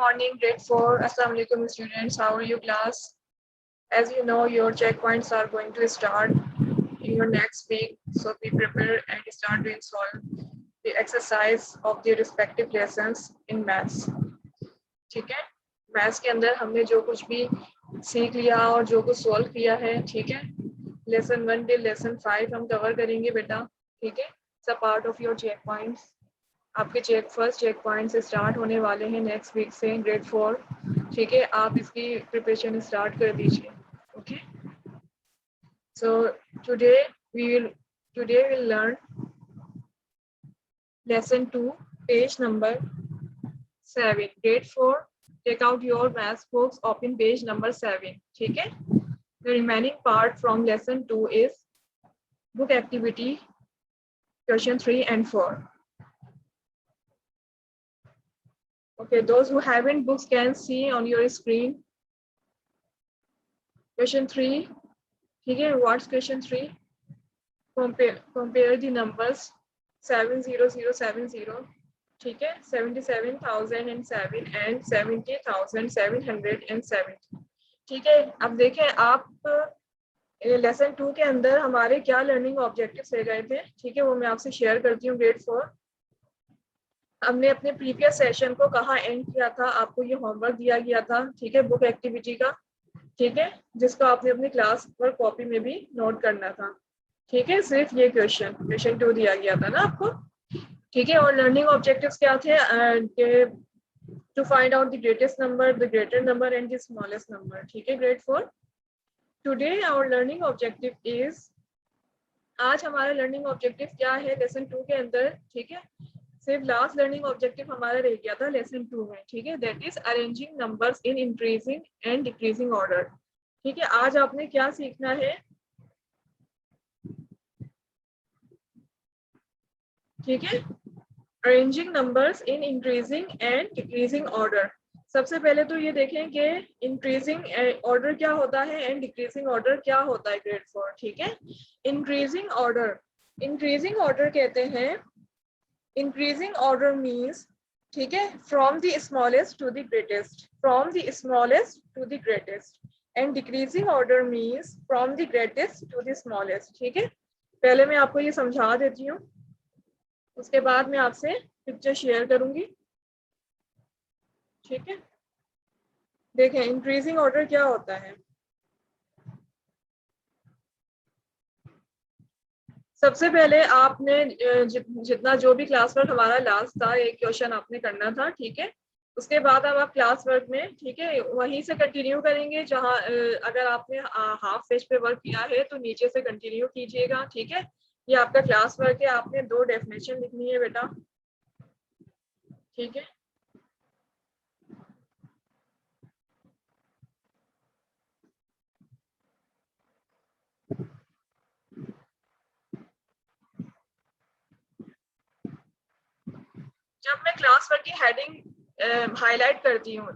morning, grade 4. Assalamu alaikum students. How are you class? As you know, your checkpoints are going to start in your next week. So be prepared and start to solve the exercise of the respective lessons in maths. ठीक है, maths के अंदर हमने जो कुछ भी सीख लिया और जो कुछ सॉल्व किया है, ठीक है, लेसन 1 till लेसन 5 हम कवर करेंगे बेटा. ठीक है, सब part of your check points. आपके फर्स्ट चेक पॉइंट से स्टार्ट होने वाले हैं नेक्स्ट वीक से ग्रेड 4. ठीक है, आप इसकी प्रिपरेशन स्टार्ट कर दीजिए. Okay, so today will learn lesson 2 page number 7 grade 4. Take out your maths books, open page number 7. ठीक है, the remaining part from lesson 2 is book activity question 3 and 4. Okay, those who haven't books can see on your screen. Question 3. ठीक है, what's question 3? Compare the numbers 70070. ठीक है, 77,007 and 70,770. ठीक है, अब देखें आप लेसन 2 के अंदर हमारे क्या लर्निंग ऑब्जेक्टिव्स रह गए थे. ठीक है, वो मैं आपसे शेयर करती हूँ. ग्रेड 4 हमने अपने प्रीवियस सेशन को कहाँ एंड किया था. आपको ये होमवर्क दिया गया था, ठीक है, बुक एक्टिविटी का. ठीक है, जिसको आपने अपनी क्लास पर कॉपी में भी नोट करना था. ठीक है, सिर्फ ये क्वेश्चन 2 दिया गया था ना आपको. ठीक है, और लर्निंग ऑब्जेक्टिव्स क्या थे? To find out the greatest number, the greater number and the smallest number. ठीक है, grade 4. Today our learning objective is, आज हमारा लर्निंग ऑब्जेक्टिव क्या है लेसन 2 के अंदर. ठीक है, सिर्फ लास्ट लर्निंग ऑब्जेक्टिव हमारा रह गया था लेसन 2 में. ठीक है, that is arranging numbers in increasing and decreasing order. ठीक है, आज आपने क्या सीखना है? ठीक है, arranging numbers in increasing and decreasing order. सबसे पहले तो ये देखें कि इंक्रीजिंग ऑर्डर क्या होता है एंड डिक्रीजिंग ऑर्डर क्या होता है ग्रेड 4. ठीक है, इंक्रीजिंग ऑर्डर कहते हैं, इंक्रीजिंग ऑर्डर मीन्स, ठीक है, from the smallest to the greatest, and decreasing order means from the greatest to the smallest. ठीक है, पहले मैं आपको ये समझा देती हूँ, उसके बाद मैं आपसे पिक्चर शेयर करूंगी. ठीक है, देखें इंक्रीजिंग ऑर्डर क्या होता है. सबसे पहले आपने जितना जो भी क्लास वर्क हमारा लास्ट था, एक क्वेश्चन आपने करना था. ठीक है, उसके बाद अब आप क्लास वर्क में, ठीक है, वहीं से कंटिन्यू करेंगे. जहां अगर आपने हाफ पेज पे वर्क किया है तो नीचे से कंटिन्यू कीजिएगा. ठीक है, ये आपका क्लास वर्क है. आपने 2 डेफिनेशन लिखनी है बेटा. ठीक है, जब मैं क्लास वर्क की हेडिंग हाईलाइट करती हूँ,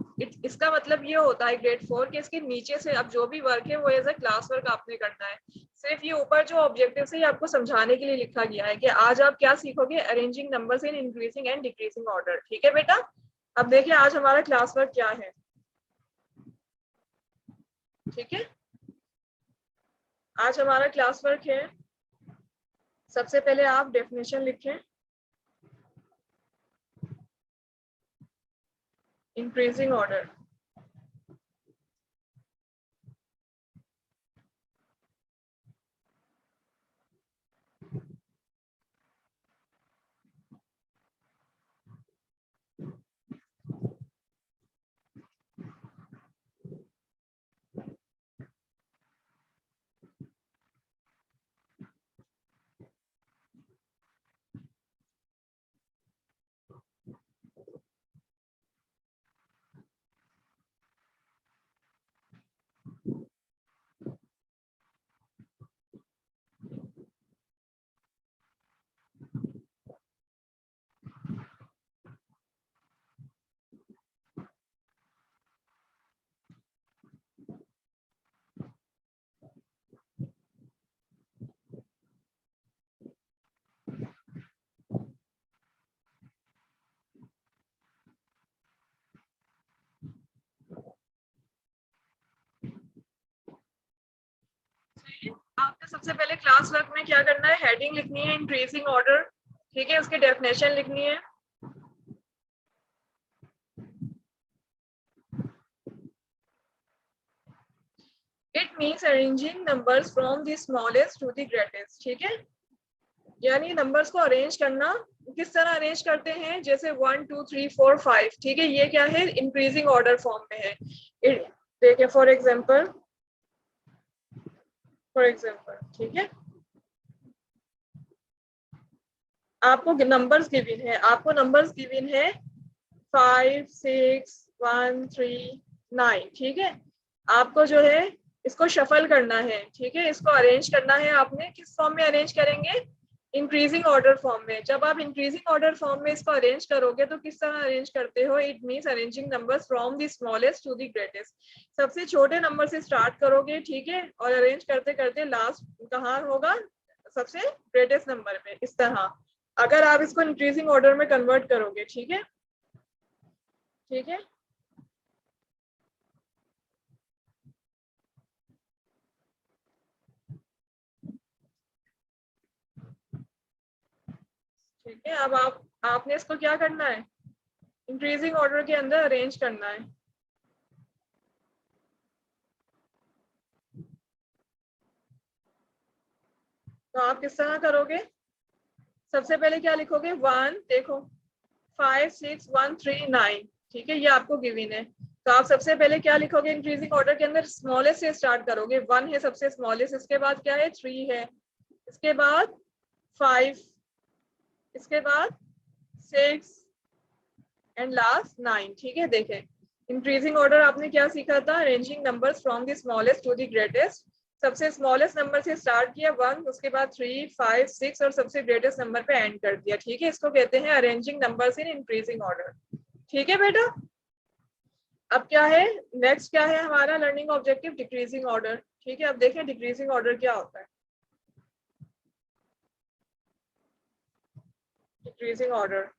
इसका मतलब ये होता है ग्रेड 4 के इसके नीचे से अब जो भी वर्क है वो एज अ क्लास वर्क आपने करना है. सिर्फ ये ऊपर जो ऑब्जेक्टिव है ये आपको समझाने के लिए लिखा गया है कि आज आप क्या सीखोगे, arranging numbers in increasing and decreasing order. ठीक है बेटा, अब देखिए आज हमारा क्लास वर्क क्या है. ठीक है, आज हमारा क्लास वर्क है, सबसे पहले आप डेफिनेशन लिखें. इंक्रीजिंग ऑर्डर, सबसे पहले क्लास वर्क में क्या करना है, हेडिंग लिखनी है इंक्रीजिंग ऑर्डर, ठीक है, उसकी डेफिनेशन लिखनी है। It means arranging numbers from the smallest to the greatest, ठीक है, यानी नंबर्स को अरेंज करना। किस तरह अरेंज करते हैं, जैसे 1 2 3 4 5, ठीक है, ये क्या है, इंक्रीजिंग ऑर्डर फॉर्म में है। देखिए फॉर एग्जांपल, ठीक है, आपको नंबर्स गिवन है, 5 6 1 3 9, ठीक है, आपको जो है इसको शफल करना है, ठीक है, इसको अरेंज करना है। आपने किस फॉर्म में अरेंज करेंगे, इंक्रीजिंग ऑर्डर फॉर्म में। जब आप इंक्रीजिंग ऑर्डर फॉर्म में इसको अरेंज करोगे तो किस तरह अरेंज करते हो, it means arranging numbers from the smallest to the greatest, सबसे छोटे नंबर से स्टार्ट करोगे, ठीक है, और अरेंज करते करते लास्ट कहाँ होगा, सबसे ग्रेटेस्ट नंबर में, इस तरह अगर आप इसको इंक्रीजिंग ऑर्डर में कन्वर्ट करोगे, ठीक है, ठीक है। ठीक है, अब आपने इसको क्या करना है, इंक्रीजिंग ऑर्डर के अंदर अरेंज करना है। तो आप किस तरह करोगे, सबसे पहले क्या लिखोगे, 1, देखो 5 6 1 3 9, ठीक है, ये आपको गिवन है। तो आप सबसे पहले क्या लिखोगे, इंक्रीजिंग ऑर्डर के अंदर स्मॉलेस्ट से स्टार्ट करोगे, 1 है सबसे स्मॉलेस्ट, इसके बाद क्या है, 3 है, इसके बाद 5, इसके बाद 6 एंड लास्ट 9, ठीक है। देखें इंक्रीजिंग ऑर्डर आपने क्या सीखा था, arranging numbers from the smallest to the greatest, सबसे स्मॉलेस्ट नंबर से स्टार्ट किया 1, उसके बाद 3 5 6 और सबसे ग्रेटेस्ट नंबर पे एंड कर दिया, ठीक है, इसको कहते हैं arranging numbers in increasing order, ठीक है बेटा। अब क्या है, नेक्स्ट क्या है हमारा लर्निंग ऑब्जेक्टिव, डिक्रीजिंग ऑर्डर, ठीक है। अब देखें डिक्रीजिंग ऑर्डर क्या होता है, डिक्रीजिंग ऑर्डर,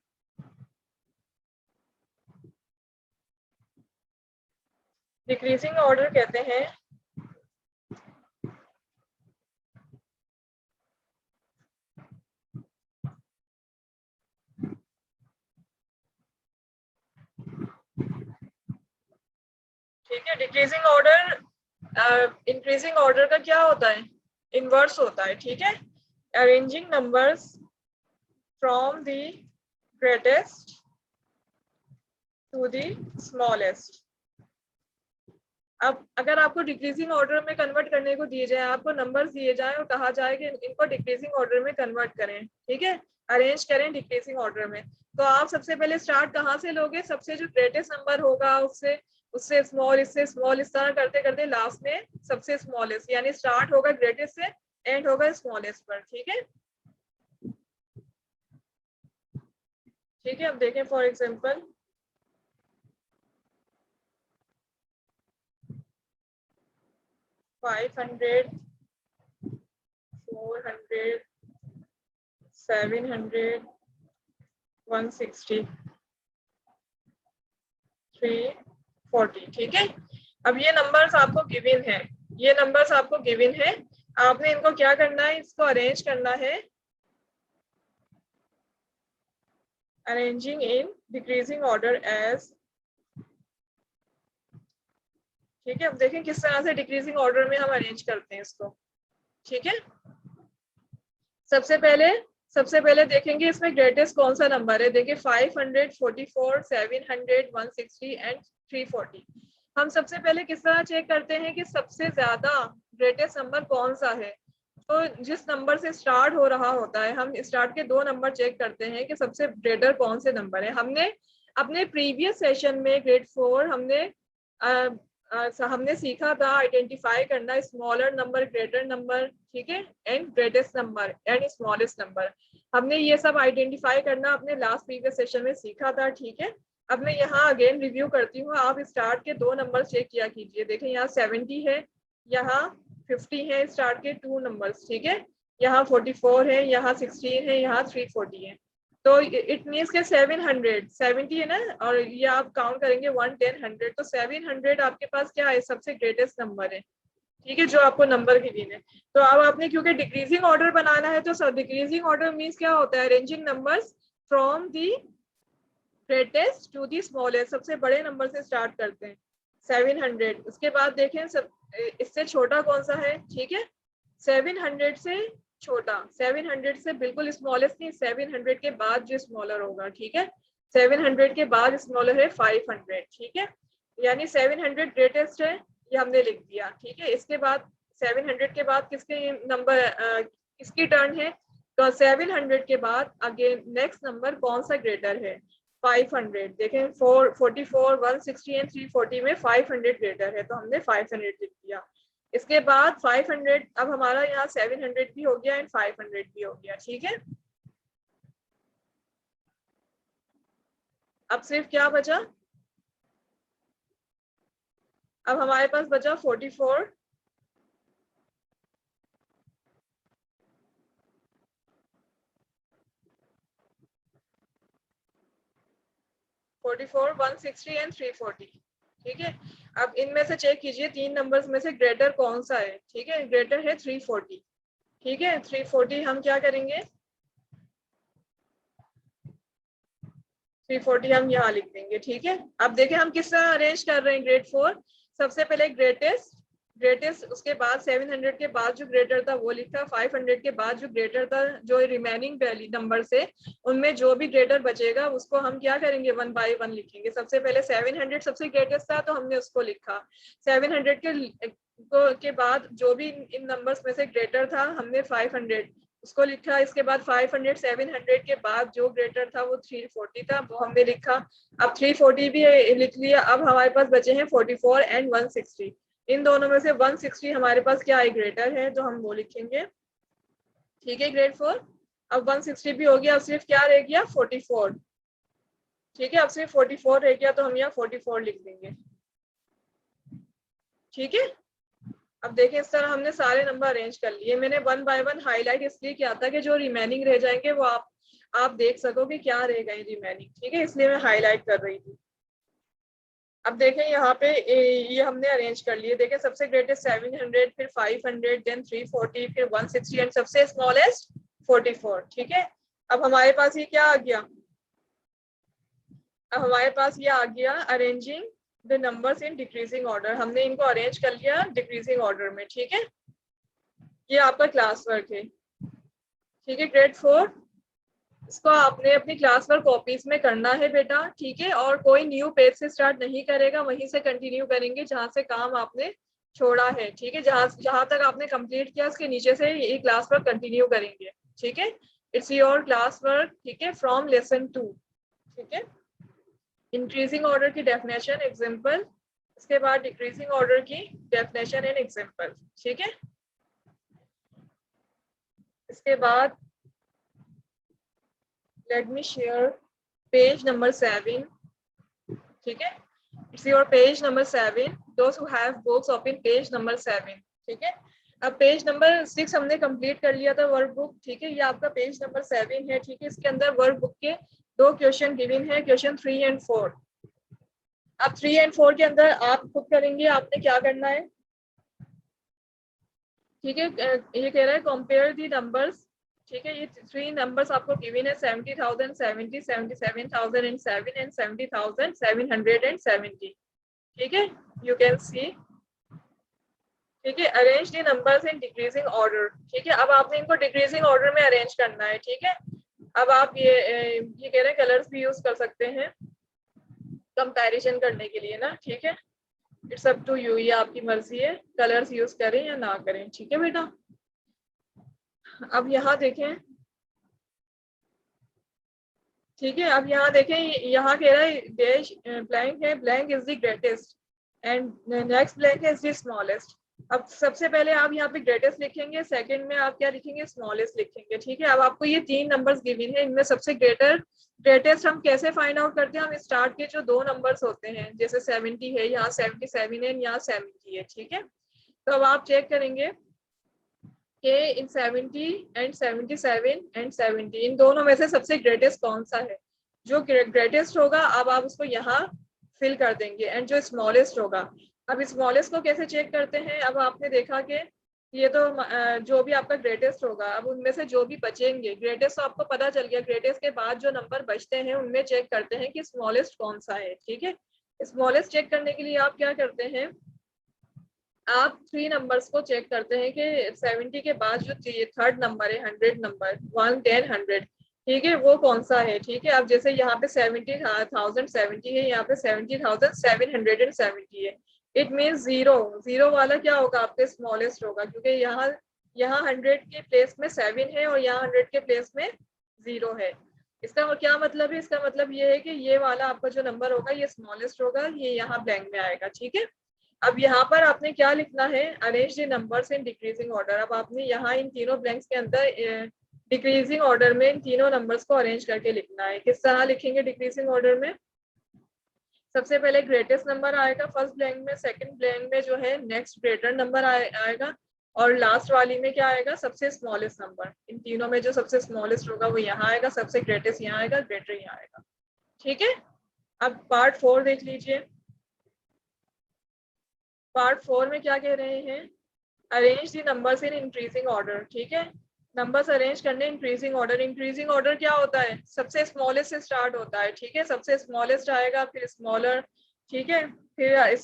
डिक्रीजिंग ऑर्डर कहते हैं ठीक है, डिक्रीजिंग ऑर्डर इंक्रीजिंग ऑर्डर का क्या होता है, इनवर्स होता है, ठीक है, arranging numbers from the greatest to the smallest. अब अगर आपको डिक्रीजिंग ऑर्डर में कन्वर्ट करने को दिए जाए, आपको नंबर्स दिए जाए और कहा जाए कि इनको डिक्रीजिंग ऑर्डर में कन्वर्ट करें, ठीक है, अरेंज करें डिक्रीजिंग ऑर्डर में, तो आप सबसे पहले स्टार्ट कहाँ से लोगे, सबसे जो ग्रेटेस्ट नंबर होगा उससे, उससे स्मॉल, इससे स्मॉल, इस तरह करते करते लास्ट में सबसे स्मॉलेस्ट, यानी स्टार्ट होगा ग्रेटेस्ट से, एंड होगा स्मॉलेस्ट पर, ठीक है, ठीक है। अब देखें फॉर एग्जांपल, फाइव 400 700 160 340, ठीक है। अब ये नंबर्स आपको गिवन है, ये नंबर्स आपको गिवन है, आपने इनको क्या करना है, इसको अरेंज करना है, arranging in decreasing order as, ठीक है। अब देखें किस तरह से डिक्रीजिंग ऑर्डर में हम अरेंज करते हैं इसको, ठीक है। सबसे पहले देखेंगे इसमें ग्रेटेस्ट कौन सा नंबर है, देखिए 544 700 160 एंड 340। हम सबसे पहले किस तरह चेक करते हैं कि सबसे ज्यादा ग्रेटेस्ट नंबर कौन सा है, तो जिस नंबर से स्टार्ट हो रहा होता है, हम स्टार्ट के 2 नंबर चेक करते हैं कि सबसे ग्रेटर कौन से नंबर है। हमने अपने प्रीवियस सेशन में ग्रेड 4 हमने सीखा था आइडेंटिफाई करना स्मॉलर नंबर, ग्रेटर नंबर, ठीक है, and greatest number and smallest number, हमने ये सब आइडेंटिफाई करना अपने लास्ट प्रीवियस सेशन में सीखा था, ठीक है। अब मैं यहाँ अगेन रिव्यू करती हूँ, आप स्टार्ट के 2 नंबर चेक किया कीजिए, देखें यहाँ 70 है, यहाँ 50 है, स्टार्ट के 2 नंबर्स, ठीक है, यहाँ 44 है, यहाँ 16 है, यहाँ 340 है, तो इट मीन्स के 700 70 है ना, और ये आप काउंट करेंगे 1 10 100, तो 700 आपके पास क्या है, सबसे ग्रेटेस्ट नंबर है, ठीक है, जो आपको नंबर गिवन है। तो अब आपने क्योंकि डिक्रीजिंग ऑर्डर बनाना है, तो सर डिक्रीजिंग ऑर्डर मीन्स क्या होता है, arranging numbers from the greatest to the smallest, सबसे बड़े नंबर से स्टार्ट करते हैं 700। उसके बाद देखें सब इससे छोटा कौन सा है, ठीक है 700 से छोटा, 700 से बिल्कुल स्मॉलेस्ट नहीं, 700 के बाद जो स्मॉलर होगा, ठीक है 700 के बाद स्मॉलर है 500, ठीक है यानी 700 ग्रेटेस्ट है, ये हमने लिख दिया, ठीक है। इसके बाद 700 के बाद किसके नंबर किसकी टर्न है, तो 700 के बाद अगेन नेक्स्ट नंबर कौन सा ग्रेटर है, 500। देखें 444 160 एंड 340 में 500 ग्रेटर है, तो हमने 500 लिख दिया। इसके बाद 500, अब हमारा यहाँ 700 भी हो गया एंड 500 भी हो गया, ठीक है। अब सिर्फ क्या बचा, अब हमारे पास बचा 44 160 एंड 340, ठीक है। अब इनमें से चेक कीजिए तीन नंबर्स में से ग्रेटर कौन सा है, ठीक है ग्रेटर है 340, ठीक है 340 हम क्या करेंगे, 340 हम यहाँ लिख देंगे, ठीक है। अब देखें हम किस तरह अरेंज कर रहे हैं ग्रेड 4, सबसे पहले ग्रेटेस्ट, उसके बाद 700 के बाद जो ग्रेटर था वो लिखा, 500 के बाद जो ग्रेटर था, जो रिमेनिंग नंबर से उनमें जो भी ग्रेटर बचेगा उसको हम क्या करेंगे 1 बाय 1 लिखेंगे। सबसे पहले 700 सबसे ग्रेटेस्ट था तो हमने उसको लिखा, 700 के बाद जो भी इन नंबर्स में से ग्रेटर था हमने 500 उसको लिखा। इसके बाद 500 700 के बाद जो ग्रेटर था वो 340 था, वो हमने लिखा। अब 340 भी लिख लिया। अब हमारे पास बचे हैं 44 एंड 160। इन दोनों में से 160 हमारे पास क्या है ग्रेटर है, तो हम वो लिखेंगे, ठीक है ग्रेड 4। अब 160 भी हो गया, अब सिर्फ क्या रह गया 44, ठीक है अब सिर्फ 44 रह गया, तो हम यहाँ 44 लिख देंगे, ठीक है। अब देखें इस तरह हमने सारे नंबर अरेंज कर लिए। मैंने 1 बाय 1 हाईलाइट इसलिए किया था कि जो रिमेनिंग रह जाएंगे वो आप देख सको कि क्या रह गए रिमेनिंग, ठीक है इसलिए मैं हाईलाइट कर रही थी। अब देखें यहाँ पे ये हमने अरेंज कर लिए। देखें सबसे ग्रेटेस्ट 700, फिर 500, देन 340, फिर 160 एंड सबसे स्मॉलेस्ट 44, ठीक है। अब हमारे पास ये क्या आ गया, अब हमारे पास ये आ गया arranging the numbers in decreasing order. हमने इनको अरेंज कर लिया डिक्रीजिंग ऑर्डर में, ठीक है। ये आपका क्लास वर्क है, ठीक है ग्रेड 4। इसको आपने अपनी क्लास वर्क कॉपीज में करना है बेटा, ठीक है। और कोई न्यू पेज से स्टार्ट नहीं करेगा, वहीं से कंटिन्यू करेंगे जहां से काम आपने छोड़ा है, ठीक है। जहां तक आपने कंप्लीट किया उसके नीचे से ये क्लास वर्क कंटिन्यू करेंगे, ठीक है। इट्स योर क्लास वर्क, ठीक है, फ्रॉम लेसन 2, ठीक है। इंक्रीजिंग ऑर्डर की डेफिनेशन एग्जाम्पल, इसके बाद डिक्रीजिंग ऑर्डर की डेफिनेशन एंड एग्जाम्पल, ठीक है। इसके बाद let me share page number 7, ठीक है। इट्स योर पेज नंबर 7, दोस्त who have books open page number 7, ठीक है। अब पेज नंबर 6 हमने कंप्लीट कर लिया था वर्क बुक, ठीक है। ये आपका पेज नंबर 7 है, ठीक है। इसके अंदर वर्क बुक के 2 क्वेश्चन गिवन है, क्वेश्चन 3 एंड 4। अब 3 एंड 4 के अंदर आप खुद करेंगे, आपने क्या करना है, ठीक है। ये कह रहा है कंपेयर दी नंबर्स, ठीक है। ये 3 नंबर्स आपको गिवन है 70,000, 70, 77,007 एंड 70,770, ठीक है। यू कैन सी, ठीक है। Arrange the numbers in decreasing order, ठीक है। अब आपने इनको डिक्रीजिंग ऑर्डर में अरेंज करना है, ठीक है। अब आप ये कह रहे हैं कलर्स भी यूज कर सकते हैं कंपैरिजन करने के लिए ना, ठीक है। इट्स अप टू यू, ये आपकी मर्जी है कलर्स यूज करें या ना करें, ठीक है बेटा। अब यहाँ देखें, ठीक है। अब यहाँ देखें, यहाँ कह रहा है डैश ब्लैंक है, blank is the greatest and next blank is the smallest. अब सबसे पहले आप यहाँ पे ग्रेटेस्ट लिखेंगे, सेकंड में आप क्या लिखेंगे स्मॉलेस्ट लिखेंगे, ठीक है। अब आपको ये 3 नंबर्स गिवन है, इनमें सबसे ग्रेटेस्ट हम कैसे फाइंड आउट करते हैं, हम स्टार्ट के जो 2 नंबर्स होते हैं, जैसे 70 है, यहाँ 77 है, यहाँ 70 है, ठीक है। तो अब आप चेक करेंगे कि इन 70 एंड 77 एंड 70 इन दोनों में से सबसे ग्रेटेस्ट कौन सा है। जो ग्रेटेस्ट होगा अब आप उसको यहाँ फिल कर देंगे, एंड जो स्मॉलेस्ट होगा अब स्मॉलेस्ट को कैसे चेक करते हैं? अब आपने देखा कि ये तो जो भी आपका ग्रेटेस्ट होगा, अब उनमें से जो भी बचेंगे, ग्रेटेस्ट तो आपको पता चल गया, ग्रेटेस्ट के बाद जो नंबर बचते हैं उनमें चेक करते हैं कि स्मॉलेस्ट कौन सा है। ठीक है, स्मॉलेस्ट चेक करने के लिए आप क्या करते हैं, आप 3 नंबर्स को चेक करते हैं कि 70 के बाद जो थर्ड नंबर है, 100 नंबर, 1, 10, 100, ठीक है, वो कौन सा है। ठीक है, अब जैसे यहाँ पे 70,070 है, यहाँ पे 70,770 है, इट मीन्स जीरो, जीरो वाला क्या होगा, आपके स्मॉलेस्ट होगा, क्योंकि यहाँ यहाँ 100 के प्लेस में 7 है और यहाँ 100 के प्लेस में 0 है। इसका क्या मतलब है? इसका मतलब ये है कि ये वाला आपका जो नंबर होगा ये स्मॉलेस्ट होगा, ये यहाँ ब्लैंक में आएगा। ठीक है, अब यहाँ पर आपने क्या लिखना है, arrange the numbers in decreasing order. अब आपने यहाँ इन तीनों ब्लैंक्स के अंदर डिक्रीजिंग ऑर्डर में इन तीनों नंबर्स को अरेंज करके लिखना है। किस तरह लिखेंगे डिक्रीजिंग ऑर्डर में? सबसे पहले ग्रेटेस्ट नंबर आएगा फर्स्ट ब्लैंक में, सेकंड ब्लैंक में जो है नेक्स्ट ग्रेटर नंबर आएगा, और लास्ट वाली में क्या आएगा, सबसे स्मॉलेस्ट नंबर। इन तीनों में जो सबसे स्मॉलेस्ट होगा वो यहाँ आएगा, सबसे ग्रेटेस्ट यहाँ आएगा, ग्रेटर यहाँ आएगा। ठीक है, अब पार्ट 4 देख लीजिए। पार्ट 4 में क्या कह रहे हैं, arrange the numbers in increasing order. ठीक है, नंबर्स अरेंज करने इंक्रीजिंग ऑर्डर। इंक्रीजिंग ऑर्डर क्या होता है, सबसे स्मॉलेस्ट से स्टार्ट होता है। ठीक है, सबसे स्मॉलेस्ट आएगा, फिर स्मॉलर, ठीक है, फिर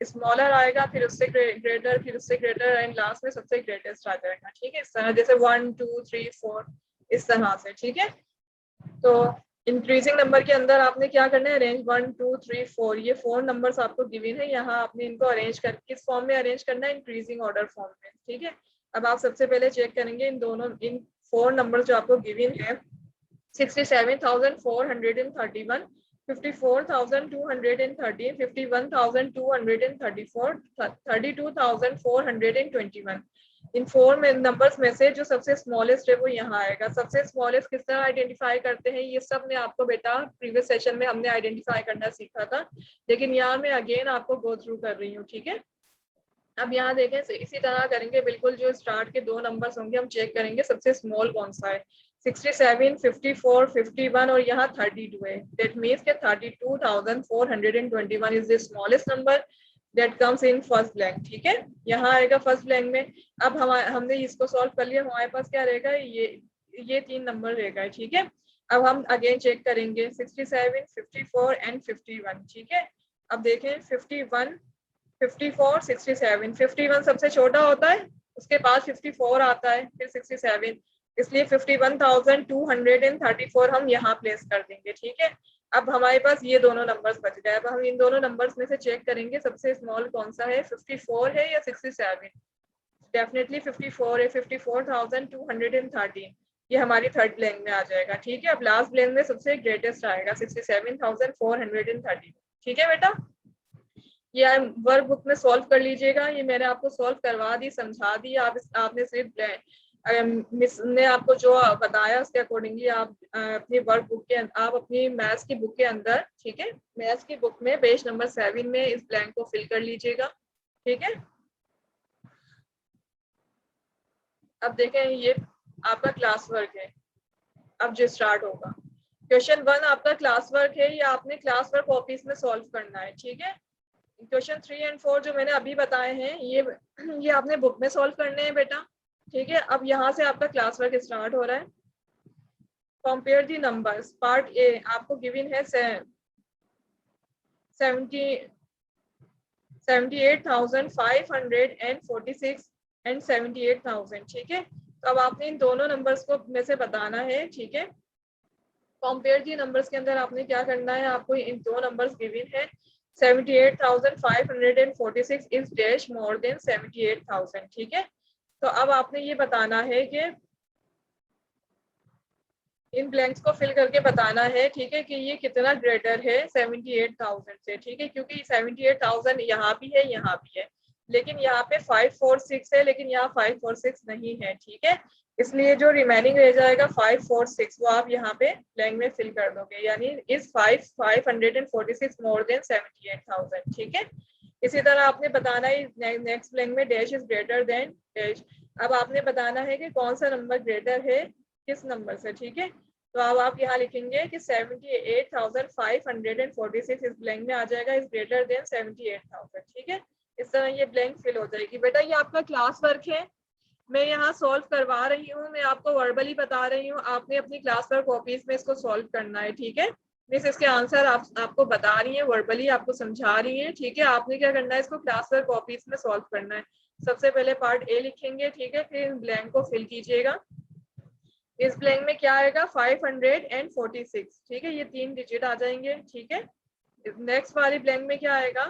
स्मॉलर आएगा, फिर उससे ग्रेटर, फिर उससे ग्रेटर, एंड लास्ट में सबसे ग्रेटेस्ट आ जाएगा। ठीक है, इस तरह जैसे 1, 2, 3, 4 इस तरह से। ठीक है, तो इंक्रीजिंग नंबर के अंदर आपने क्या करना है, अरेंज 1, 2, 3, 4, ये 4 नंबर्स आपको गिवन है, यहाँ आपने इनको अरेंज कर किस फॉर्म में अरेंज करना है, इंक्रीजिंग ऑर्डर फॉर्म में। ठीक है, अब आप सबसे पहले चेक करेंगे इन 4 नंबर जो आपको गिवन है, 67,431, 54,213, 51,234, 32,421। इन 4 नंबर्स में से जो सबसे स्मॉलेस्ट है वो यहाँ आएगा। सबसे स्मॉलेस्ट किस तरह आइडेंटिफाई करते हैं, ये सब ने आपको बेटा प्रीवियस सेशन में हमने आइडेंटिफाई करना सीखा था, लेकिन यहाँ मैं अगेन आपको गो थ्रू कर रही हूँ। ठीक है, अब यहाँ देखें इसी तरह करेंगे, बिल्कुल जो स्टार्ट के 2 नंबर्स होंगे हम चेक करेंगे सबसे स्मॉल कौन सा है। 67, 54, 51 और यहाँ 32 है, दैट मीन्स के 32,421 is the smallest number that comes in first blank. ठीक है, यहाँ आएगा फर्स्ट ब्लैंक में। अब हमने इसको सॉल्व कर लिया, हमारे पास क्या रहेगा, ये 3 नंबर रहेगा। ठीक है, अब हम अगेन चेक करेंगे 67, 54 एंड 51। ठीक है, अब देखें 51, 54, 67, 51 सबसे छोटा होता है, उसके बाद 54 आता है, फिर 67, इसलिए 51,234 हम यहाँ प्लेस कर देंगे। ठीक है, अब हमारे पास ये दोनों नंबर्स बच गए। अब हम इन दोनों नंबर्स में से चेक करेंगे सबसे स्मॉल कौन सा है, 54 है या 67? डेफिनेटली 54 है, 54,213, ये हमारी थर्ड ब्लैंक में आ जाएगा। ठीक है, अब लास्ट ब्लैंक में सबसे ग्रेटेस्ट आएगा 67,430। ठीक है बेटा, ये वर्क बुक में सॉल्व कर लीजिएगा, ये मैंने आपको सॉल्व करवा दी, समझा दी। आपने सिर्फ मिस ने आपको जो बताया उसके अकॉर्डिंगली आप अपनी वर्क बुक के आप अपनी मैथ्स की बुक के अंदर, ठीक है, मैथ्स की बुक में पेज नंबर 7 में इस ब्लैंक को फिल कर लीजिएगा। ठीक है, अब देखें ये आपका क्लास वर्क है, अब जो स्टार्ट होगा। क्वेश्चन 1 आपका क्लास वर्क है, ये आपने क्लास वर्क ऑफिस में सॉल्व करना है। ठीक है, क्वेश्चन 3 एंड 4 जो मैंने अभी बताए हैं ये आपने बुक में सॉल्व करने हैं बेटा। ठीक है, अब यहाँ से आपका क्लास वर्क स्टार्ट हो रहा है। Compare the numbers, part A आपको गिवन है 78,546 एंड 78,000। ठीक है, तो अब आपने इन दोनों नंबर्स को में से बताना है। ठीक है, कंपेयर दी नंबर्स के अंदर आपने क्या करना है, आपको इन 2 नंबर्स गिवन है, 78,546 इज डैश मोर देन 78,000। ठीक है, तो अब आपने ये बताना है कि इन ब्लैंक्स को फिल करके बताना है, ठीक है, कि ये कितना ग्रेटर है 78,000 से। ठीक है, क्योंकि 78,000 यहाँ भी है, यहाँ भी है, लेकिन यहाँ पे 546 है, लेकिन यहाँ 546 नहीं है। ठीक है, इसलिए जो रिमेनिंग रह जाएगा 546 वो आप यहाँ पे ब्लैंक में फिल कर दोगे, यानी इस 546 मोर देन 78,000। ठीक है, इसी तरह आपने बताना है नेक्स्ट ब्लैंक में dash is greater than dash. अब आपने बताना है कि कौन सा नंबर ग्रेटर है किस नंबर से। ठीक है, तो अब आप यहाँ लिखेंगे कि 78,546 इस ब्लैंक में आ जाएगा, इज ग्रेटर देन 78,000। ठीक है, इस तरह ये ब्लैंक फिल हो जाएगी। बेटा ये आपका क्लास वर्क है, मैं यहाँ सॉल्व करवा रही हूँ, मैं आपको वर्बली बता रही हूँ, आपने अपनी क्लास वर्क कॉपीज में इसको सॉल्व करना है। ठीक है, मिस इसके आंसर आपको बता रही है, वर्बली आपको समझा रही है। ठीक है, आपने क्या करना है, इसको क्लास वर्क कॉपीज में सॉल्व करना है। सबसे पहले पार्ट ए लिखेंगे, ठीक है, फिर ब्लैंक को फिल कीजिएगा। इस ब्लैंक में क्या आएगा, 546। ठीक है, ये 3 डिजिट आ जाएंगे। ठीक है, नेक्स्ट वाली ब्लैंक में क्या आएगा,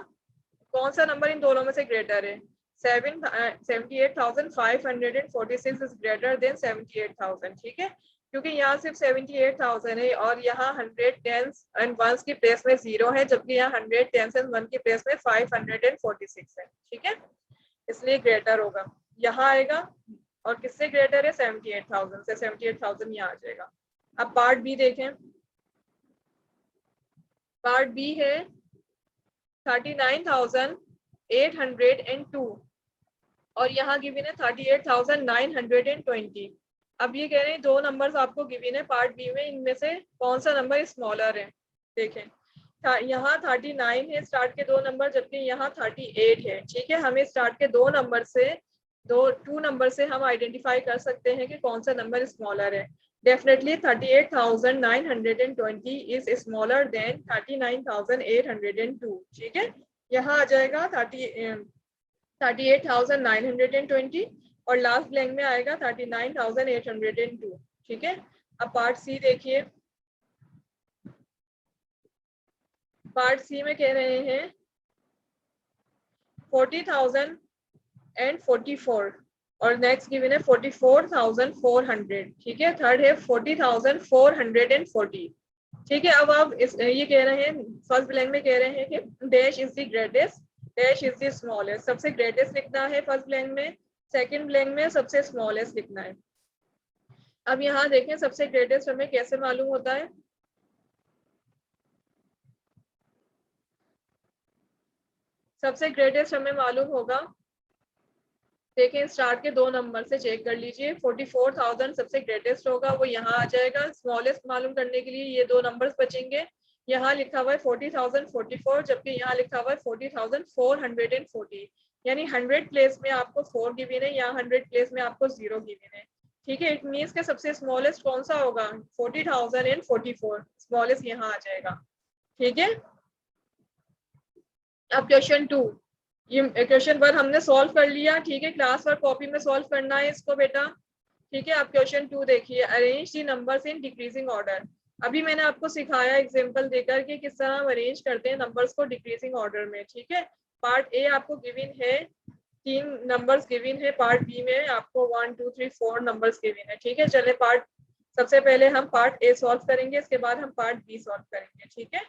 कौन सा नंबर इन दोनों में से ग्रेटर है, 78,546 इज ग्रेटर देन 78,000। ठीक है, क्योंकि यहाँ सिर्फ 78,000 है और यहाँ 100 टेंस एंड वंस की प्लेस में 0 है, जबकि यहाँ 100 टेंस एंड 1 की प्लेस में 546 है। ठीक है, इसलिए ग्रेटर होगा, यहाँ आएगा। और किससे ग्रेटर है, 78,000 से, 78,000 यहाँ आ जाएगा। अब पार्ट बी देखें, पार्ट बी है 39,802 और यहाँ गिवन है 38,920। अब ये कह रहे हैं दो नंबर्स आपको गिवन है पार्ट बी में, इनमें से कौन सा नंबर स्मॉलर है। देखें, यहाँ 39 है स्टार्ट के दो नंबर, जबकि यहाँ 38 है। ठीक है, हमें स्टार्ट के दो नंबर से टू नंबर से हम आइडेंटिफाई कर सकते हैं कि कौन सा नंबर स्मॉलर है। Definitely 38,920 is smaller than 39,802। ठीक है, यहाँ आ जाएगा 38,920 और लास्ट ब्लैंक में आएगा 39,802। ठीक है, अब पार्ट सी देखिए, पार्ट सी में कह रहे हैं 40,044 और नेक्स्ट गिवन है 44,400। ठीक है, थर्ड है 40,440। ठीक है, अब आप ये कह रहे हैं, फर्स्ट ब्लैंक में कह रहे हैं कि dash is the greatest, dash is the smallest. सबसे ग्रेटेस्ट लिखना है फर्स्ट ब्लैंक में, सेकंड ब्लैंक में सबसे स्मॉलेस्ट लिखना है। अब यहाँ देखें सबसे ग्रेटेस्ट हमें कैसे मालूम होता है, सबसे ग्रेटेस्ट हमें मालूम होगा, देखें स्टार्ट के दो नंबर से चेक कर लीजिए, 44,000 सबसे ग्रेटेस्ट होगा, वो यहाँ आ जाएगा। स्मॉलेस्ट मालूम करने के लिए ये दो नंबर्स बचेंगे, यहाँ लिखा हुआ है 40,044 जबकि यहाँ लिखा हुआ है 40,440, यानी 100 प्लेस में आपको 4 गिवन है, यहाँ 100 प्लेस में आपको 0 गिवन है। ठीक है, इट मीन्स के सबसे स्मॉलेस्ट कौन सा होगा, 40,044, स्मॉलेस्ट यहाँ आ जाएगा। ठीक है, अब क्वेश्चन 2, ये क्वेश्चन 1 हमने सॉल्व कर लिया। ठीक है, क्लास वर्क कॉपी में सॉल्व करना है इसको बेटा। ठीक है, अब क्वेश्चन 2 देखिए, arrange the numbers in decreasing order. अभी मैंने आपको सिखाया एग्जांपल देकर कि किस तरह हम अरेंज करते हैं नंबर्स को डिक्रीजिंग ऑर्डर में। ठीक है, पार्ट ए आपको गिवन है, 3 नंबर्स गिवन है, पार्ट बी में आपको 1 2 3 4 नंबर्स गिवन है। ठीक है, चले सबसे पहले हम पार्ट ए सॉल्व करेंगे, इसके बाद हम पार्ट बी सॉल्व करेंगे। ठीक है,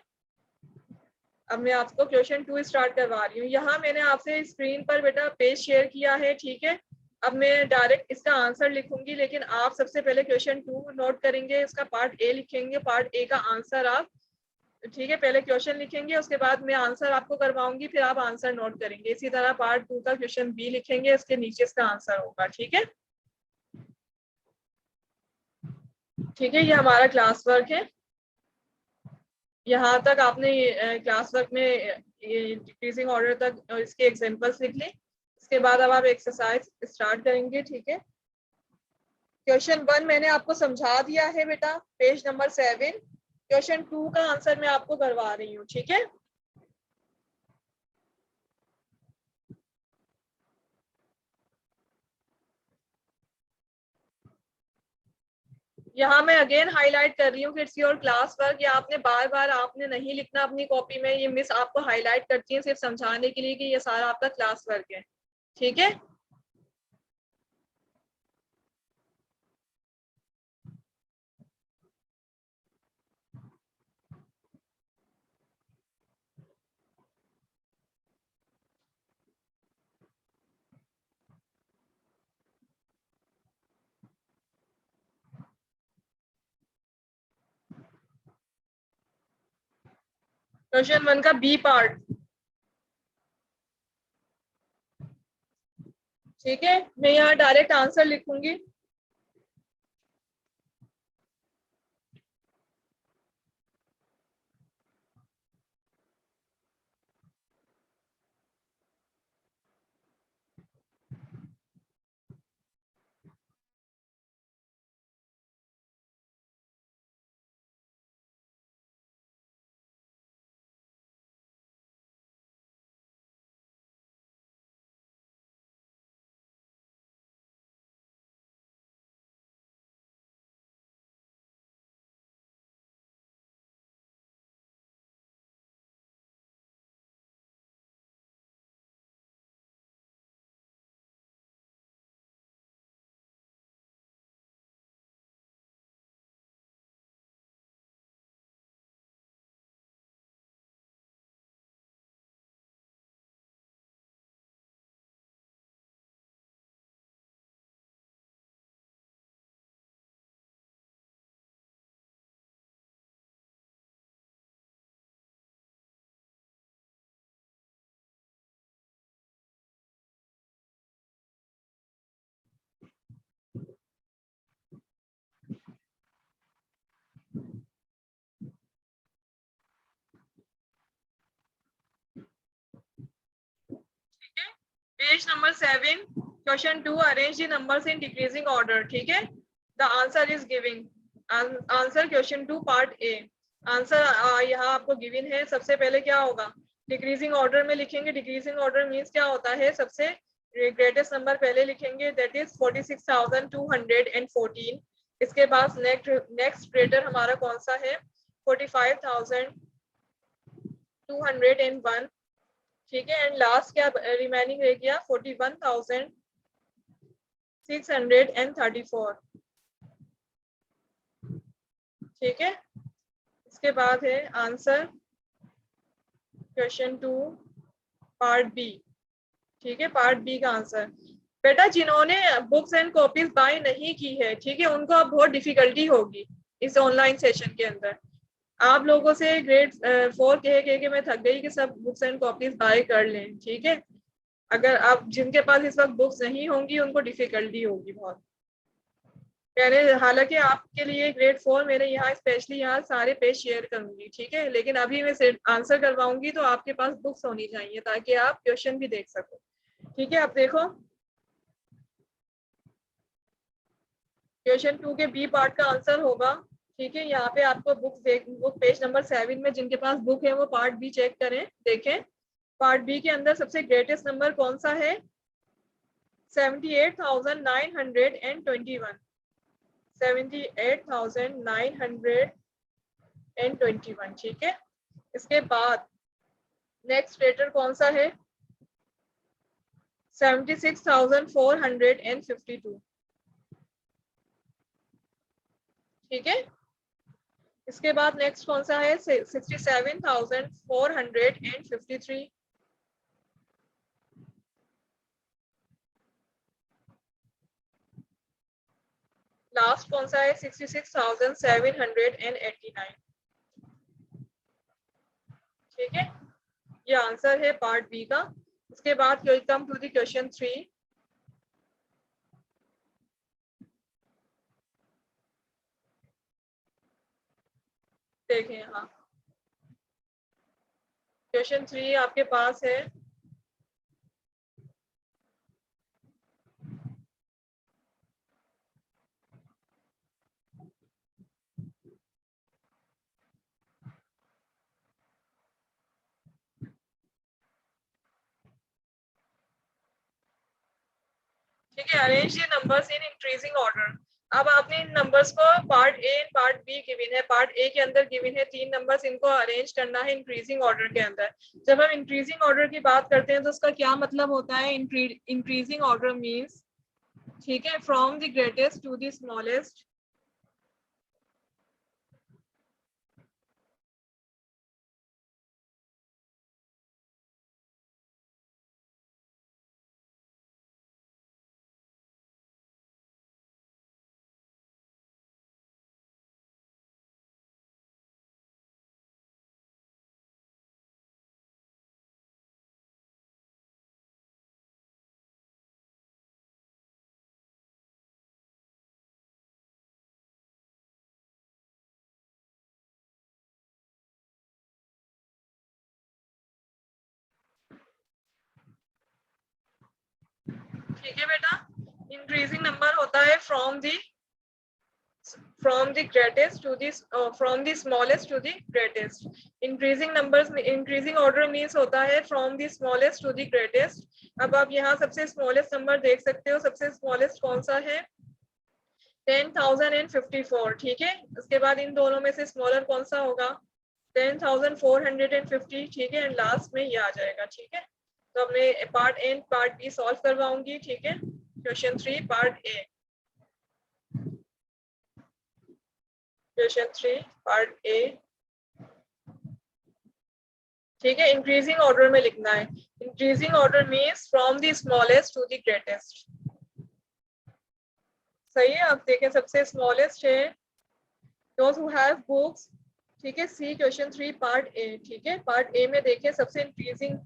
अब मैं आपको क्वेश्चन 2 स्टार्ट करवा रही हूँ। यहाँ मैंने आपसे स्क्रीन पर बेटा पेज शेयर किया है। ठीक है, अब मैं डायरेक्ट इसका आंसर लिखूंगी, लेकिन आप सबसे पहले क्वेश्चन 2 नोट करेंगे, इसका पार्ट ए लिखेंगे, पार्ट ए का आंसर आप, ठीक है, पहले क्वेश्चन लिखेंगे, उसके बाद मैं आंसर आपको करवाऊंगी, फिर आप आंसर नोट करेंगे। इसी तरह पार्ट 2 का क्वेश्चन बी लिखेंगे, इसके नीचे इसका आंसर होगा। ठीक है, ठीक है, ये हमारा क्लास वर्क है। यहाँ तक आपने क्लास वर्क में डिक्रीजिंग ऑर्डर तक इसके एग्जांपल्स लिख ली। इसके बाद अब आप एक्सरसाइज स्टार्ट करेंगे। ठीक है, क्वेश्चन 1 मैंने आपको समझा दिया है बेटा, पेज नंबर 7। क्वेश्चन 2 का आंसर मैं आपको करवा रही हूँ। ठीक है, यहाँ मैं अगेन हाईलाइट कर रही हूँ कि इट्स योर क्लास वर्क, या आपने बार बार आपने नहीं लिखना अपनी कॉपी में, ये मिस आपको हाईलाइट करती है सिर्फ समझाने के लिए कि ये सारा आपका क्लास वर्क है। ठीक है, क्वेश्चन 1 का बी पार्ट। ठीक है, मैं यहाँ डायरेक्ट आंसर लिखूंगी। Page number 7 question 2 arrange the numbers in decreasing order. ठीक है, the answer is giving. Answer question 2 part A. Answer यहाँ आपको गिवन है। सबसे पहले क्या होगा, डिक्रीजिंग ऑर्डर में लिखेंगे। डिक्रीजिंग ऑर्डर मीन्स क्या होता है, सबसे ग्रेटेस्ट नंबर पहले लिखेंगे, दैट इज 46,214। इसके बाद नेक्स्ट ग्रेटर हमारा कौन सा है, 45,201। ठीक है, एंड लास्ट क्या रिमेनिंग रह गया, 41,634। ठीक है, इसके बाद है आंसर क्वेश्चन 2 पार्ट बी। ठीक है, पार्ट बी का आंसर। बेटा जिन्होंने बुक्स एंड कॉपीज बाय नहीं की है, ठीक है, उनको अब बहुत डिफिकल्टी होगी इस ऑनलाइन सेशन के अंदर। आप लोगों से ग्रेड 4 कह के मैं थक गई कि सब बुक्स एंड कॉपीज बाय कर लें। ठीक है, अगर आप जिनके पास इस वक्त बुक्स नहीं होंगी उनको डिफिकल्टी होगी बहुत। मैंने हालांकि आपके लिए ग्रेड 4 मैंने यहाँ स्पेशली यहाँ सारे पेज शेयर करूंगी। ठीक है, लेकिन अभी मैं आंसर करवाऊंगी तो आपके पास बुक्स होनी चाहिए ताकि आप क्वेश्चन भी देख सको। ठीक है, अब देखो क्वेश्चन 2 के बी पार्ट का आंसर होगा। ठीक है, यहाँ पे आपको बुक पेज नंबर 7 में जिनके पास बुक है वो पार्ट बी चेक करें, देखें। पार्ट बी के अंदर सबसे ग्रेटेस्ट नंबर कौन सा है, 78,921। 78,921। ठीक है, इसके बाद नेक्स्ट ग्रेटर कौन सा है, 76,452। ठीक है, इसके बाद नेक्स्ट कौन सा है, 67,453। लास्ट कौन सा है, 66,789। ठीक है, ये आंसर है पार्ट बी का। उसके बाद कम टू द क्वेश्चन 3। देखें यहाँ क्वेश्चन 3 आपके पास है, ठीक है, arrange the numbers in increasing order. अब आपने इन नंबर्स को part A part be given है। पार्ट ए के अंदर गिवन है 3 नंबर्स, इनको अरेंज करना है इंक्रीजिंग ऑर्डर के अंदर। जब हम इंक्रीजिंग ऑर्डर की बात करते हैं तो उसका क्या मतलब होता है, इंक्रीजिंग ऑर्डर मीन्स, ठीक है, from the greatest to the smallest. ठीक है बेटा, इंक्रीजिंग नंबर होता है from the greatest to this from the smallest to the greatest। increasing numbers में increasing order means होता है from the smallest to the greatest। अब आप यहाँ सबसे smallest नंबर देख सकते हो, सबसे smallest कौन सा है, 10,054। ठीक है, उसके बाद इन दोनों में से स्मॉलर कौन सा होगा, 10,450। ठीक है, एंड लास्ट में ये आ जाएगा। ठीक है, तो अब मैं part A part B solve करवाऊंगी। ठीक है, question 3 part A. Question 3 part A. ठीक है, इंक्रीजिंग ऑर्डर में लिखना है। Increasing order means from the smallest to the greatest. सही है, आप देखें सबसे स्मॉलेस्ट है those who have books। ठीक है, सी क्वेश्चन 3 पार्ट ए। ठीक है, पार्ट ए में देखें सबसे इंक्रीजिंग